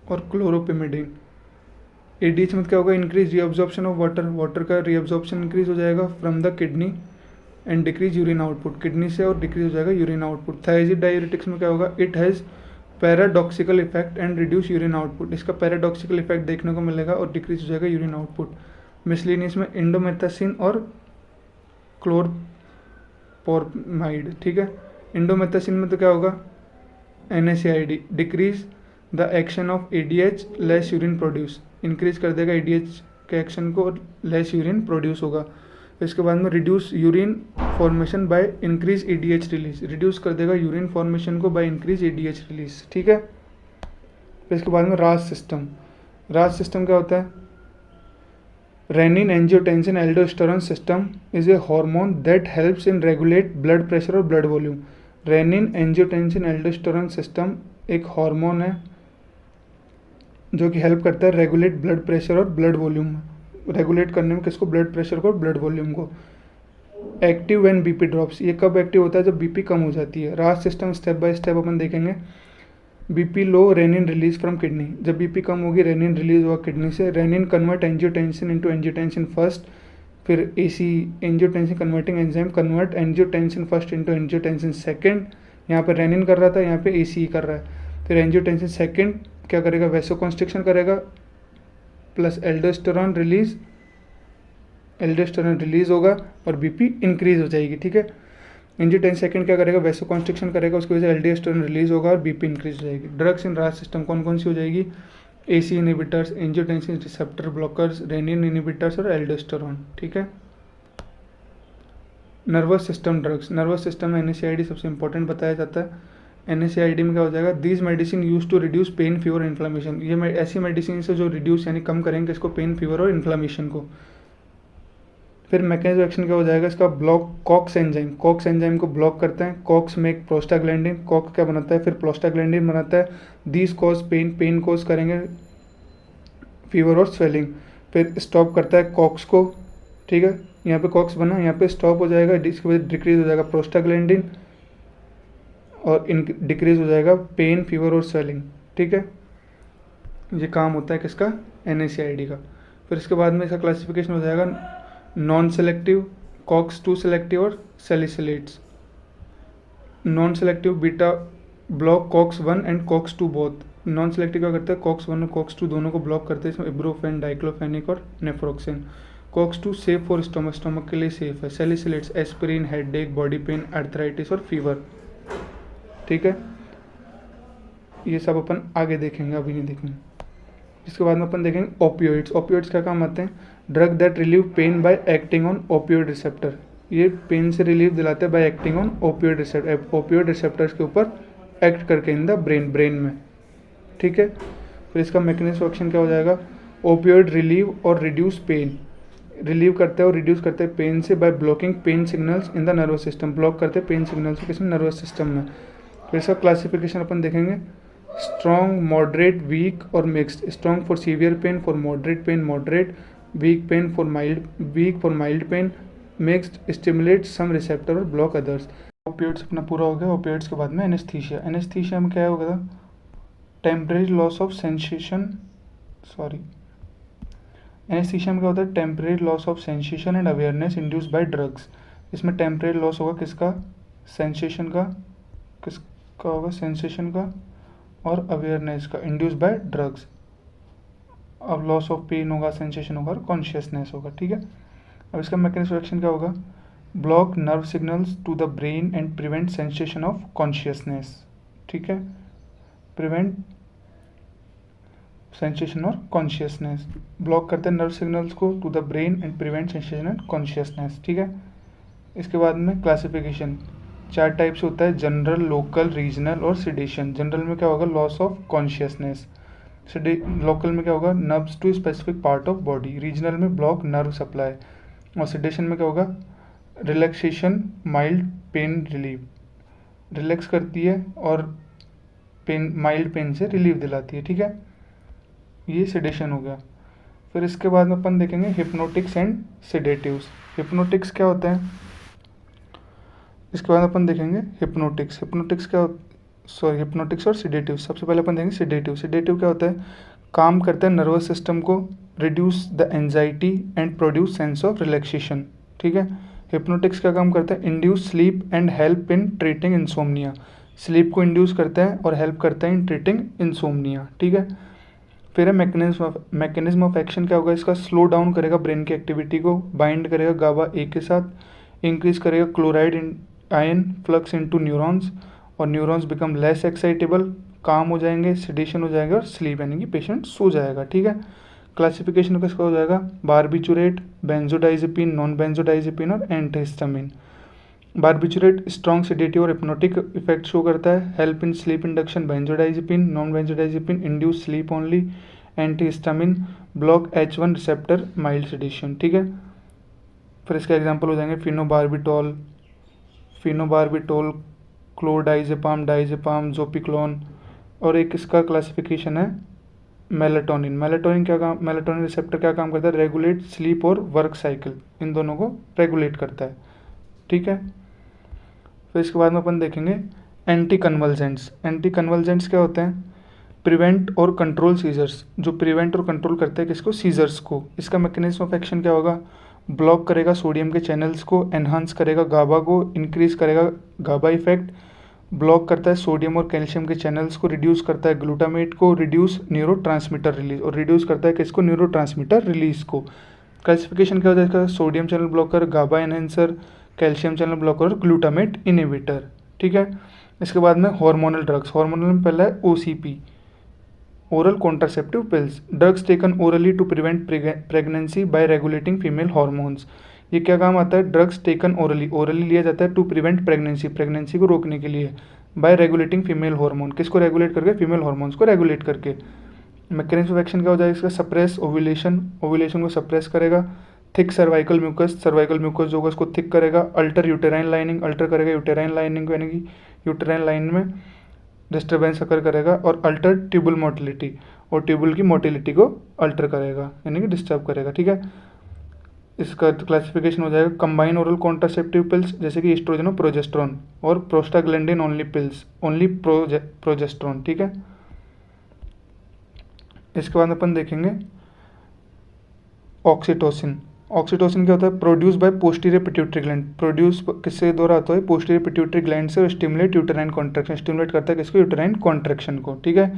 और क्लोरोपिमिडीन। ADH में क्या होगा, इंक्रीज रीअब्जॉर्प्शन ऑफ वाटर का रीअब्जॉर्प्शन इंक्रीज हो जाएगा from the kidney and decrease urine output, kidney से और डिक्रीज हो जाएगा यूरिन आउटपुट। थायजाइड डायूरेटिक्स में क्या होगा, it has paradoxical effect and reduce urine output, इसका पैराडॉक्सिकल इफेक्ट देखने को मिलेगा और डिक्रीज हो जाएगा यूरिन आउटपुट। मिसलेनियस में इंडोमेथासिन और क्लोरपोरमाइड, ठीक है। इंडोमेथासिन में तो क्या होगा, NSAID, decrease the action of ADH, less urine produce, increase कर देगा ADH के एक्शन को और लेस यूरिन प्रोड्यूस होगा। इसके बाद में reduce urine formation by increase ADH release, reduce कर देगा यूरिन फॉर्मेशन को बाय इंक्रीज ADH रिलीज, ठीक है। फिर इसके बाद में रास सिस्टम क्या होता है, renin angiotensin aldosterone system is a hormone that helps in regulate blood pressure और blood volume. Renin angiotensin aldosterone system एक हार्मोन है जो कि हेल्प करता है रेगुलेट ब्लड प्रेशर और ब्लड वॉल्यूम, रेगुलेट करने में किसको, ब्लड प्रेशर को और ब्लड वॉल्यूम को। एक्टिव व्हेन BP ड्रॉप्स, ये कब एक्टिव होता है, जब BP कम हो जाती है। RAS system step by step अपन देखेंगे। BP low, renin release from kidney, जब BP कम होगी रेनिन रिलीज होगा किडनी से। Renin convert angiotensin into angiotensin first, फिर AC angiotensin converting enzyme convert angiotensin first into angiotensin second, यहाँ पे रेनिन कर रहा था, यहाँ पे AC कर रहा है। फिर एंजियोटेंसिन सेकंड क्या करेगा, वैसोकॉन्स्ट्रिक्शन करेगा प्लस एल्डोस्टेरोन रिलीज होगा और BP इंक्रीज हो जाएगी, ठीक है। एंजियोटेंसिन सेकंड क्या करेगा, वैसोकॉन्स्ट्रिक्शन करेगा, उसकी वजह से एल्डोस्टेरोन रिलीज होगा और BP इंक्रीज हो जाएगी। ड्रग्स इन रास सिस्टम कौन कौन सी हो जाएगी, AC inhibitors, angiotensin receptor blockers, renin inhibitors और एल्डोस्टेरोन, ठीक है। Nervous system drugs, nervous system में NSAID सबसे इंपॉर्टेंट बताया जाता है। NSAID में क्या हो जाएगा, these medicine use to reduce pain, fever, inflammation, ये ऐसी मेडिसिन से जो रिड्यूस यानी कम करेंगे इसको, पेन, फीवर और इन्फ्लामेशन को। फिर मैकेनिज्म एक्शन क्या हो जाएगा इसका, ब्लॉक कॉक्स एंजाइम को ब्लॉक करते हैं। कॉक्स मेक प्रोस्टाग्लैंडिन, कॉक्स क्या बनाता है, फिर प्रोस्टाग्लैंडिन बनाता है। दीज कॉज पेन कॉज करेंगे फीवर और स्वेलिंग। फिर स्टॉप करता है कॉक्स को, ठीक है, यहाँ पे कॉक्स बना, यहाँ पे स्टॉप हो जाएगा, इसकी वजह डिक्रीज हो जाएगा प्रोस्टाग्लैंडिन और डिक्रीज हो जाएगा पेन, फीवर और स्वेलिंग, ठीक है। ये काम होता है किसका, NSAID का। फिर इसके बाद में इसका क्लासिफिकेशन हो जाएगा नॉन सेलेक्टिव, COX-2 सेलेक्टिव और salicylates. Non selective beta block COX-1 and COX-2 both. Non selective क्या करते हैं, COX-1 और COX-2 दोनों को ब्लॉक करते हैं, इसमें इब्रोफेन, डाइक्लोफेनिक और नेफ्रोक्सिन। COX-2 सेफ फॉर स्टमक के लिए सेफ है। Salicylates aspirin, headache, body pain, arthritis और फीवर, ठीक है। ये सब अपन आगे देखेंगे, अभी नहीं देखेंगे। इसके बाद में अपन देखेंगे ओपियोइड्स क्या काम आते हैं, drug that relieve pain bye acting on opioid receptor, ये पेन से रिलीफ दिलाते हैं bye acting on opioid receptors के ऊपर एक्ट करके इन द ब्रेन में, ठीक है। फिर इसका मैकेनिज्म ऑफ एक्शन क्या हो जाएगा, ओपियोइड रिलीव और रिड्यूस पेन, रिलीव करता है और रिड्यूस करता है पेन से by blocking pain signals in the nervous system, block करते हैं पेन सिग्नल्स को किसमें, नर्वस सिस्टम में। तो इसका क्लासिफिकेशन अपन देखेंगे, स्ट्रॉन्ग, मॉडरेट, वीक और mixed. Strong for severe pain, for moderate pain moderate, weak pain for mild, weak for mild pain, mixed, stimulate some receptor और ब्लॉक अदर्स। ओपियोइड्स अपना पूरा हो गया। ओपियोइड्स के बाद में एनेस्थीसिया। एनेस्थीसिया में क्या होगा, temporary loss of sensation, sorry, anaesthesia में क्या होता है, temporary loss of sensation and awareness induced by drugs. इसमें टेम्परेरी लॉस होगा किसका, सेंसेशन का, किसका होगा, सेंसेशन का और अवेयरनेस का, इंड्यूस्ड बाय ड्रग्स। अब लॉस ऑफ पेन होगा, सेंसेशन होगा और कॉन्शियसनेस होगा, ठीक है। अब इसका मैकेनिज्म ऑफ एक्शन क्या होगा, block nerve signals to the brain and prevent sensation of consciousness, ठीक है, प्रिवेंट सेंसेशन और कॉन्शियसनेस, ब्लॉक करते हैं नर्व सिग्नल्स को to the brain and prevent sensation and consciousness, ठीक है। इसके बाद में क्लासिफिकेशन 4 टाइप से होता है, जनरल, लोकल, रीजनल और सिडेशन। जनरल में क्या होगा, लॉस ऑफ कॉन्शियसनेस। लोकल में क्या होगा, nerves to specific part of body. Regional में ब्लॉक नर्व सप्लाई। और सिडेशन में क्या होगा, relaxation, mild pain relieve, relax करती है और पेन, माइल्ड पेन से रिलीफ दिलाती है, ठीक है। ये सिडेशन हो गया। फिर इसके बाद में अपन देखेंगे हिप्नोटिक्स एंड सिडेटिव्स। हिप्नोटिक्स क्या होता है, इसके बाद अपन देखेंगे हिप्नोटिक्स। हिप्नोटिक्स क्या, सॉरी, हिप्नोटिक्स और सिडेटिव। सबसे पहले अपन देखेंगे सिडेटिव। सिडेटिव क्या होता है, काम करता है नर्वस सिस्टम को, reduce the anxiety and produce sense of relaxation, ठीक है। हिप्नोटिक्स क्या काम करता है, induce sleep and help in treating insomnia. Sleep को इंड्यूस करता है और हेल्प करता है इन ट्रीटिंग इंसोम्निया, ठीक है। फिर है मैकेनिज्म ऑफ एक्शन क्या होगा इसका, स्लो डाउन करेगा ब्रेन की एक्टिविटी को, बाइंड करेगा गाबा ए के साथ, इंक्रीज करेगा chloride in ion flux into neurons और न्यूरॉन्स बिकम लेस एक्साइटेबल, काम हो जाएंगे, सिडेशन हो जाएगा और स्लीप यानी कि पेशेंट सो जाएगा, ठीक है। क्लासिफिकेशन किसका हो जाएगा, बारबिचुरेट, बेंजोडाइजेपिन, नॉन बेंजोडाइजेपिन और एंटीहिस्टामिन। बारबिचुरेट स्ट्रॉन्ग सिडेटिव और हिप्नोटिक इफेक्ट शो करता है, help in sleep induction benzodiazepine, non benzodiazepine induce sleep only, antihistamine block H1 receptor mild sedation, ठीक है। फिर इसके एग्जांपल हो जाएंगे फिनोबार्बिटोल, क्लोडाइजेपाम, डाइजेपाम, जोपिक्लोन। और एक इसका क्लासिफिकेशन है मेलाटोनिन। मेलाटोनिन रिसेप्टर क्या काम करता है, रेगुलेट स्लीप और वर्क साइकिल, इन दोनों को रेगुलेट करता है, ठीक है। फिर इसके बाद में अपन देखेंगे एंटी कन्वल्जेंट्स। एंटी कन्वल्जेंट्स क्या होते हैं, प्रिवेंट और कंट्रोल सीजर्स, जो प्रिवेंट और कंट्रोल करते हैं किसको, सीजर्स को। इसका मैकेनिज्म ऑफ एक्शन क्या होगा, ब्लॉक करेगा सोडियम के चैनल्स को, एनहांस करेगा गाबा को, इंक्रीज करेगा गाबा इफेक्ट, ब्लॉक करता है सोडियम और कैल्शियम के चैनल्स को, रिड्यूस करता है ग्लूटामेट को, रिड्यूस न्यूरोट्रांसमीटर रिलीज, और रिड्यूस करता है किसको, न्यूरोट्रांसमीटर रिलीज को। क्लासिफिकेशन क्या होता है इसका, सोडियम चैनल ब्लॉकर, गाबा एनहेंसर, कैल्शियम चैनल ब्लॉकर और ग्लूटामेट इनहिबिटर, ठीक है। इसके बाद में हार्मोनल ड्रग्स। हार्मोनल में पहला है OCP, oral contraceptive pills, drugs taken orally to prevent pregnancy by regulating female hormones. ये क्या काम आता है, ड्रग्स टेकन ओरली लिया जाता है टू प्रिवेंट प्रेगनेंसी को रोकने के लिए, बाय रेगुलेटिंग फीमेल हार्मोन, किसको रेगुलेट करके, फीमेल हार्मोन्स को रेगुलेट करके। मैकेनिज्म ऑफ एक्शन क्या हो जाएगा इसका, सप्रेस ओव्यूलेशन को सप्रेस करेगा, थिक सर्वाइकल म्यूकस जो होगा उसको थिक करेगा, अल्टर यूटेराइन लाइनिंग, अल्टर करेगा यूटेराइन लाइनिंग को, यानी कि यूटेराइन लाइन में डिस्टर्बेंस अकर करेगा, और अल्टर ट्यूबुल मोटिलिटी, और ट्यूबुल की मोटिलिटी को अल्टर करेगा यानी कि डिस्टर्ब करेगा, ठीक है। इसका क्लासिफिकेशन हो जाएगा कंबाइन ओरल कॉन्ट्रासेप्टिव पिल्स, जैसे कि एस्ट्रोजन और प्रोजेस्ट्रॉन, और prostaglandin only pills, only progesterone, ठीक है। इसके बाद अपन देखेंगे ऑक्सीटोसिन। ऑक्सीटोसिन क्या होता है, produce by posterior pituitary gland, produce किससे द्वारा आता है, पोस्टीरियर पिट्यूटरी ग्लैंड से, और स्टिमुलेट यूटेराइन कॉन्ट्रैक्शन, स्टिमुलेट करता है किसको, यूटेराइन कॉन्ट्रैक्शन को, ठीक है।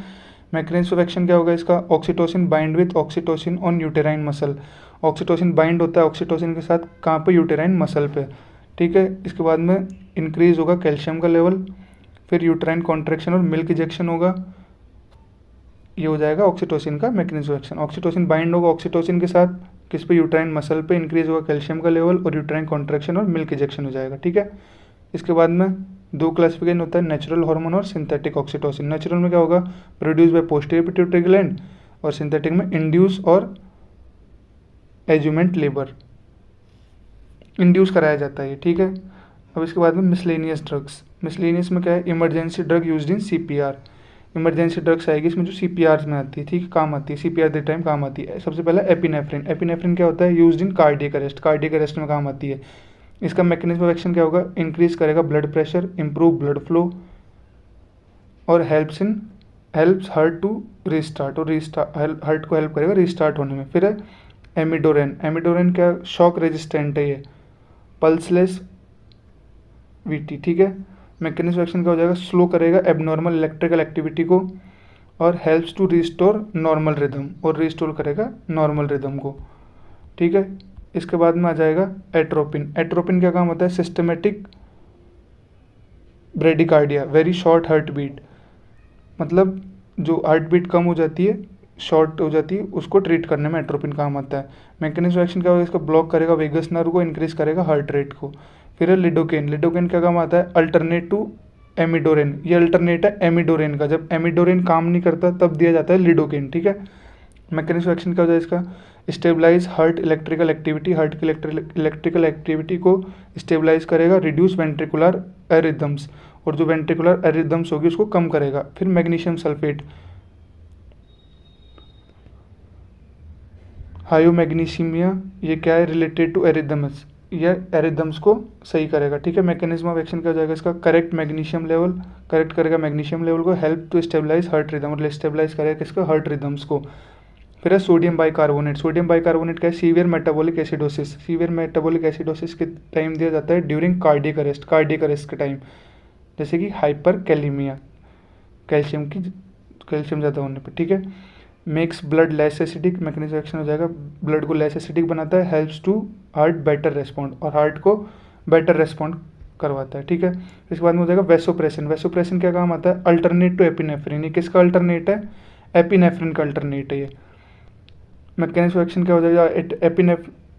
मैकेनिज्म ऑफ एक्शन क्या होगा इसका, oxytocin bind with oxytocin on uterine muscle, oxytocin bind होता है ऑक्सीटोसिन के साथ कहाँ पे, यूटेराइन मसल पे, ठीक है। इसके बाद में इंक्रीज होगा कैल्शियम का लेवल, फिर यूटेराइन कॉन्ट्रैक्शन और मिल्क इजेक्शन होगा, ये हो जाएगा ऑक्सीटोसिन का mechanism of action. Oxytocin bind होगा ऑक्सीटोसिन के साथ किस पे, यूटेराइन मसल पे, इंक्रीज होगा कैल्शियम का लेवल और यूटेराइन कॉन्ट्रैक्शन और मिल्क इजेक्शन हो जाएगा, ठीक है। इसके बाद में 2 क्लासिफिकेशन होता है, नेचुरल हार्मोन और सिंथेटिक ऑक्सीटोसिन। नेचुरल में क्या होगा, produce by posterior pituitary gland, और सिंथेटिक में इंड्यूस और एज्यूमेंट लेबर, इंड्यूस कराया जाता है ये, ठीक है। अब इसके बाद में मिसलेनियस ड्रग्स। मिसलेनियस में क्या है, emergency drug used in CPR. Emergency drugs आएगी इसमें जो सीपीआर में आती है, ठीक है, काम आती है, सीपीआर के टाइम काम आती है। सबसे पहला एपिनेफ्रिन। एपिनेफ्रिन क्या होता है, used in cardiac arrest. Cardiac arrest में काम आती है। इसका मैकेनिज्म ऑफ एक्शन क्या होगा, इंक्रीज करेगा blood pressure, improve blood flow और हेल्प्स हार्ट टू रीस्टार्ट, और हार्ट को हेल्प करेगा रीस्टार्ट होने में। फिर है एमिडोरेन। एमिडोरेन क्या, शॉक रेजिस्टेंट है ये, पल्सलेस वीटी, ठीक है। मैकेनिज्म एक्शन क्या हो जाएगा, स्लो करेगा एबनॉर्मल इलेक्ट्रिकल एक्टिविटी को और helps to restore normal rhythm, और रिस्टोर करेगा नॉर्मल रिदम को, ठीक है। इसके बाद में आ जाएगा एट्रोपिन। एट्रोपिन क्या काम होता है, systematic bradycardia, very short heart beat, मतलब जो हार्ट बीट कम हो जाती है, शॉर्ट हो जाती है, उसको ट्रीट करने में एट्रोपिन काम आता है। मैकेनिज्म एक्शन क्या होगा, इसका ब्लॉक करेगा वेगस नर्व को, इंक्रीज करेगा हार्ट रेट को। फिर है लिडोकेन। लिडोकेन क्या काम आता है, अल्टरनेट टू एमिडोरेन। ये अल्टरनेट है एमिडोरेन का, जब एमिडोरेन काम नहीं करता तब दिया जाता है लिडोकेन, ठीक है। मैकेनिज्म एक्शन क्या होता है इसका, stabilize heart electrical activity, heart की इलेक्ट्रिकल एक्टिविटी को स्टेबलाइज करेगा, रिड्यूस वेंट्रिकुलर एरिथम्स, और जो वेंट्रिकुलर एरिथम्स होगी उसको कम करेगा। फिर मैग्नीशियम सल्फेट, हायोमैग्नीशियमिया, ये क्या है, रिलेटेड टू एरिथम्स, यह एरिथम्स को सही करेगा, ठीक है। मैकेनिज्म ऑफ एक्शन क्या हो जाएगा इसका, करेक्ट मैग्नीशियम लेवल, करेक्ट करेगा मैग्नीशियम लेवल को, help to stabilize heart rhythm, और स्टेबलाइज करेगा किसका, हार्ट रिदम्स को। फिर है सोडियम बाइकार्बोनेट। सोडियम बाइकार्बोनेट क्या है, severe metabolic acidosis. Severe metabolic acidosis के टाइम दिया जाता है during cardiac arrest, cardiac arrest के टाइम, जैसे कि हाइपर कैलीमिया, कैल्शियम ज़्यादा होने पर, ठीक है। Makes blood less acidic. Mechanism action हो जाएगा, ब्लड को लेस एसिडिक बनाता है, helps to heart better respond, और हार्ट को बेटर रेस्पॉन्ड करवाता है, ठीक है। इसके बाद में हो जाएगा वेसोप्रेसिन। वेसोप्रेसिन क्या काम आता है, अल्टरनेट टू एपिनेफ्रिन। ये किसका अल्टरनेट है, एपिनेफ्रिन का अल्टरनेट है ये। मैकेनिज्म एक्शन क्या हो जाएगा,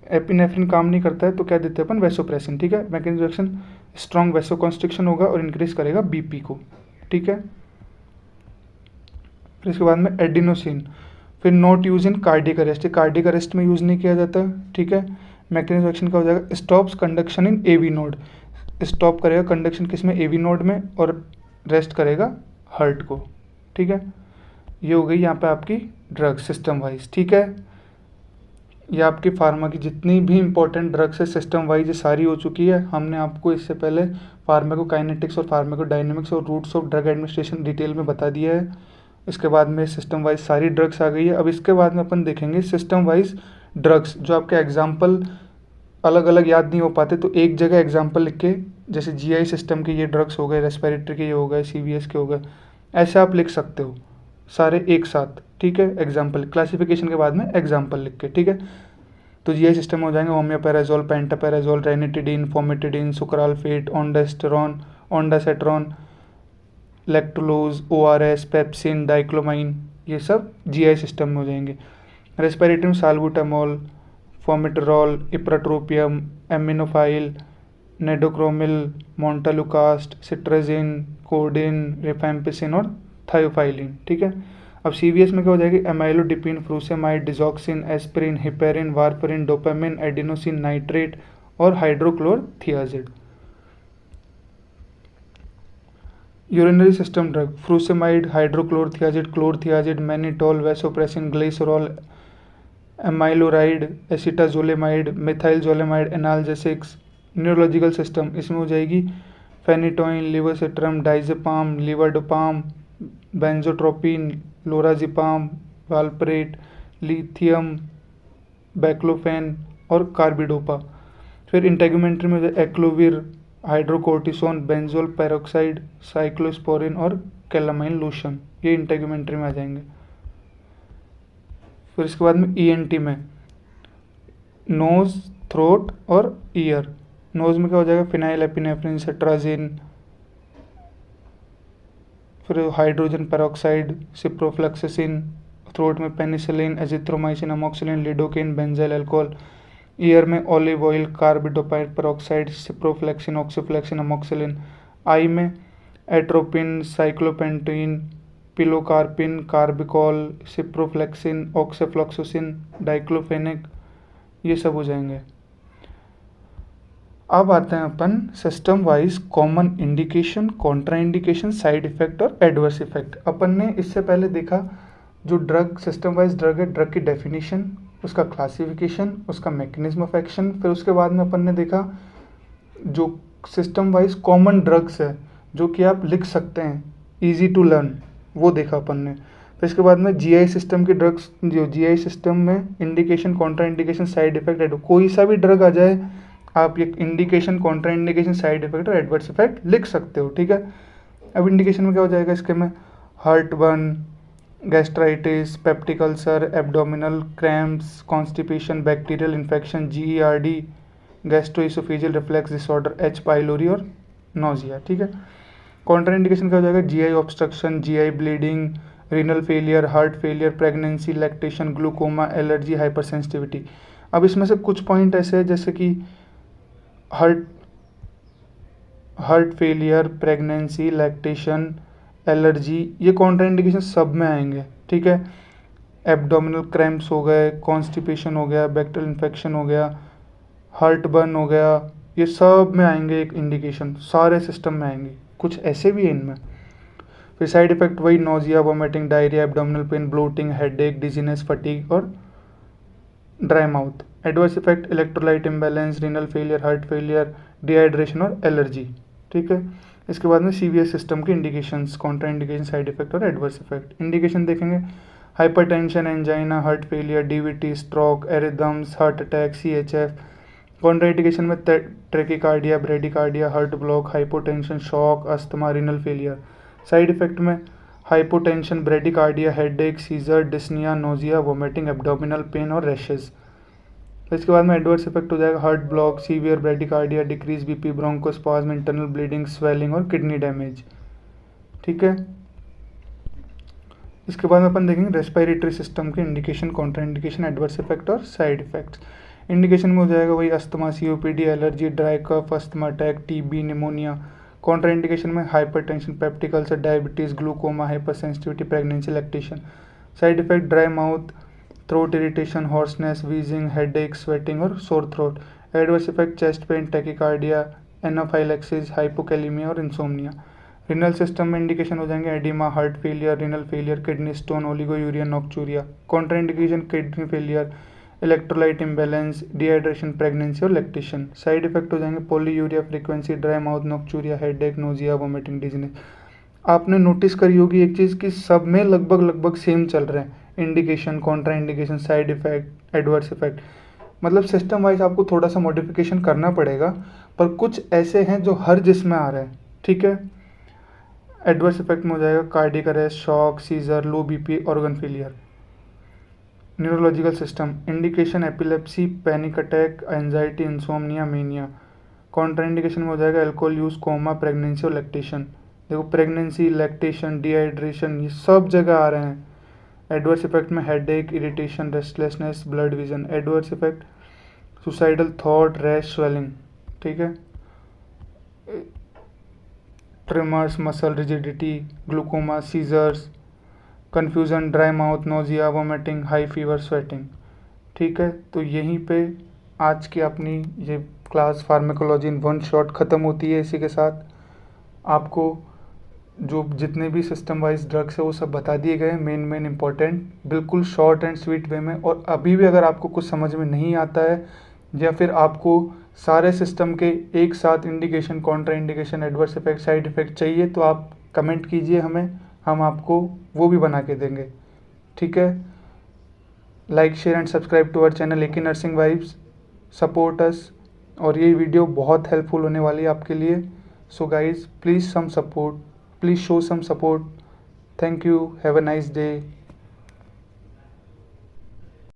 एपिनेफ्रिन काम नहीं करता है तो क्या देते हैं अपन, वेसोप्रेसिन, ठीक है। मैकेनिज्म एक्शन, स्ट्रॉन्ग वेसोकॉन्स्ट्रिक्शन होगा और इंक्रीज करेगा बीपी को, ठीक है। फिर इसके बाद में एडिनोसिन। फिर not use in cardiac arrest, cardiac arrest में यूज़ नहीं किया जाता, ठीक है। मैकेनिज्म एक्शन क्या हो जाएगा, स्टॉप्स कंडक्शन इन एवी नोड, स्टॉप करेगा कंडक्शन किस में, एवी नोड में, और रेस्ट करेगा हार्ट को, ठीक है। ये हो गई यहाँ पे आपकी ड्रग सिस्टम वाइज, ठीक है। ये आपकी फार्मा की जितनी भी इंपॉर्टेंट ड्रग्स है सिस्टम वाइज ये सारी हो चुकी है। हमने आपको इससे पहले फार्माकोकाइनेटिक्स और फार्माकोडायनेमिक्स और routes of drug administration detail में बता दिया है। इसके बाद में सिस्टम वाइज सारी ड्रग्स आ गई है। अब इसके बाद में अपन देखेंगे सिस्टम वाइज ड्रग्स, जो आपके एग्जाम्पल अलग अलग याद नहीं हो पाते तो एक जगह एग्जाम्पल लिख के, जैसे जीआई सिस्टम के ये ड्रग्स हो गए, रेस्पिरेटरी के ये हो गए, सीवीएस के हो गए, ऐसे आप लिख सकते हो सारे एक साथ, ठीक है। एग्जाम्पल क्लासिफिकेशन के बाद में एग्जाम्पल लिख के, ठीक है। तो जीआई सिस्टम हो जाएंगे omeprazole, pantoprazole, ranitidine, famotidine, sucralfate, ondansetron, ondansetron, lactulose, ORS, pepsin, dicyclomine, ये सब जीआई सिस्टम में हो जाएंगे। रेस्पिरेटरी में salbutamol, formoterol, ipratropium, aminophylline, nedocromil, montelukast, cetirizine, codeine, rifampicin और थायोफाइलिन, ठीक है। अब सीवीएस में क्या हो जाएगी, amlodipine, frusemide, digoxin, aspirin, heparin, warfarin, dopamine, adenosine nitrate और hydrochlorothiazide. Urinary system drug, frusemide, hydrochlorothiazide, chlorothiazide, mannitol, vasopressin, glycerol, amiloride, acetazolamide, methazolamide, analgesics. Neurological system इसमें हो जाएगी phenytoin, levetiracetam, diazepam, levodopa, benztropine, lorazepam, valproate, lithium, baclofen और carbidopa. फिर integumentary में acyclovir, hydrocortisone, benzoyl peroxide, cyclosporine और calamine lotion, ये integumentary में आ जाएंगे। फिर इसके बाद में ईएनटी में नोज, थ्रोट और ईयर। नोज में क्या हो जाएगा, फिनाइल एपिनेफ्रिन, सेट्राजिन, फिर हाइड्रोजन पेरोक्साइड, सिप्रोफ्लक्सिसिन। थ्रोट में penicillin, azithromycin, amoxicillin, lidocaine, benzyl alcohol. Ear में olive oil, carbamide peroxide, ciprofloxacin, ofloxacin, amoxicillin. Eye में atropine, cyclopentolate, pilocarpine, carbachol, ciprofloxacin, ofloxacin, diclofenac, ये सब हो जाएंगे। अब आते हैं अपन system wise common indication, contraindication, side effect और एडवर्स इफेक्ट। अपन ने इससे पहले देखा जो ड्रग सिस्टम वाइज ड्रग है, ड्रग की डेफिनेशन, उसका क्लासिफिकेशन, उसका मैकेनिज्म ऑफ एक्शन। फिर उसके बाद में अपन ने देखा जो सिस्टम वाइज कॉमन ड्रग्स है जो कि आप लिख सकते हैं, इजी टू लर्न, वो देखा अपन ने। फिर इसके बाद में जीआई सिस्टम की ड्रग्स, जो जीआई सिस्टम में indication, contraindication, side effect, कोई सा भी ड्रग आ जाए आप ये indication, contraindication, side effect और एडवर्स इफेक्ट लिख सकते हो, ठीक है। अब इंडिकेशन में क्या हो जाएगा इसके में, heart burn, gastritis, peptic ulcer, abdominal cramps, constipation, bacterial infection, GERD, gastro-oesophageal reflex disorder, H pylori और नोजिया, ठीक है। कॉन्ट्रा इंडिकेशन क्या हो जाएगा, GI obstruction, GI bleeding, renal failure, heart failure, pregnancy, lactation, glaucoma, allergy, hypersensitivity. अब इसमें से कुछ पॉइंट ऐसे हैं जैसे कि heart failure, pregnancy, lactation, allergy, ये कॉन्ट्रा इंडिकेशन सब में आएंगे, ठीक है। एब्डोमिनल क्रैम्प्स हो गए, कॉन्स्टिपेशन हो गया, बैक्टीरियल इन्फेक्शन हो गया, हार्ट बर्न हो गया, ये सब में आएंगे एक इंडिकेशन, सारे सिस्टम में आएंगे, कुछ ऐसे भी है इनमें। फिर साइड इफेक्ट वही nausea, vomiting, diarrhoea, abdominal pain, bloating, headache, dizziness, fatigue और dry mouth. Adverse effect electrolyte imbalance, renal failure, heart failure, dehydration और एलर्जी, ठीक है। इसके बाद में सीवीएस सिस्टम के indications, contraindication, side effect और एडवर्स इफेक्ट। इंडिकेशन देखेंगे, hypertension, angina, heart failure, DVT, stroke, arrhythmias, heart attack, CHF. Contra indication में tachycardia, bradycardia, heart block, hypotension, shock, asthma, renal failure. Side effect में hypotension, bradycardia, headache, seizure, dyspnoea, nausea, vomiting, abdominal pain और rashes. इसके बाद में adverse effect हो जाएगा heart block, severe bradycardia, decrease BP, bronchospasm, internal bleeding, swelling और kidney damage, ठीक है। इसके बाद में अपन देखेंगे रेस्पिरेटरी सिस्टम के indication, contraindication, adverse effect और साइड इफेक्ट्स। इंडिकेशन में हो जाएगा वही asthma, COPD, allergy, dry cough, asthma attack, TB, pneumonia. Contra indication में hypertension, peptic ulcer, diabetes, glaucoma, hypersensitivity, pregnancy, lactation. Side effect dry mouth, throat irritation, hoarseness, wheezing, headache, sweating और sore throat. Adverse effect chest pain, tachycardia, anaphylaxis, hypokalaemia और insomnia. Renal system में indication हो जाएंगे oedema, heart failure, renal failure, kidney stone, oliguria, nocturia. Contraindication kidney failure, electrolyte imbalance, dehydration, pregnancy और lactation. Side effect हो जाएंगे polyuria, frequency, dry mouth, nocturia, headache, nausea, vomiting, dizziness. आपने notice करी होगी एक चीज़ कि सब में लगभग सेम चल रहे हैं, indication, contraindication, side effect, adverse effect. मतलब सिस्टम वाइज आपको थोड़ा सा मॉडिफिकेशन करना पड़ेगा, पर कुछ ऐसे हैं जो हर जिसमें आ रहे हैं, ठीक है। एडवर्स इफेक्ट में हो जाएगा cardiac arrest, shock, seizure, low BP, organ failure. Neurological system indication epilepsy, panic attack, anxiety, insomnia, mania. Contra indication में हो जाएगा अल्कोहल यूज, कोमा, प्रेगनेंसी और लैक्टेशन। देखो प्रेगनेंसी, लैक्टेशन, डिहाइड्रेशन, ये सब जगह आ रहे हैं। एडवर्स इफेक्ट में headache, irritation, restlessness, blood vision. Adverse effect suicidal thought, rash, swelling, ठीक है। Tremors, muscle rigidity, glaucoma, seizures, confusion, dry mouth, nausea, vomiting, high fever, sweating, ठीक है। तो यहीं पे आज की अपनी ये class pharmacology in one shot ख़त्म होती है। इसी के साथ आपको जो जितने भी सिस्टम वाइज ड्रग्स है वो सब बता दिए गए, मेन इंपॉर्टेंट, बिल्कुल शॉर्ट एंड स्वीट वे में। और अभी भी अगर आपको कुछ समझ में नहीं आता है या फिर आपको सारे सिस्टम के एक साथ indication, contraindication, adverse effect, side effect चाहिए तो आप कमेंट कीजिए हमें, हम आपको वो भी बना के देंगे, ठीक है। Like, share and subscribe to our channel AK nursing vibes, support us. और ये वीडियो बहुत हेल्पफुल होने वाली है आपके लिए। So guys please show some support. Thank you, have a nice day.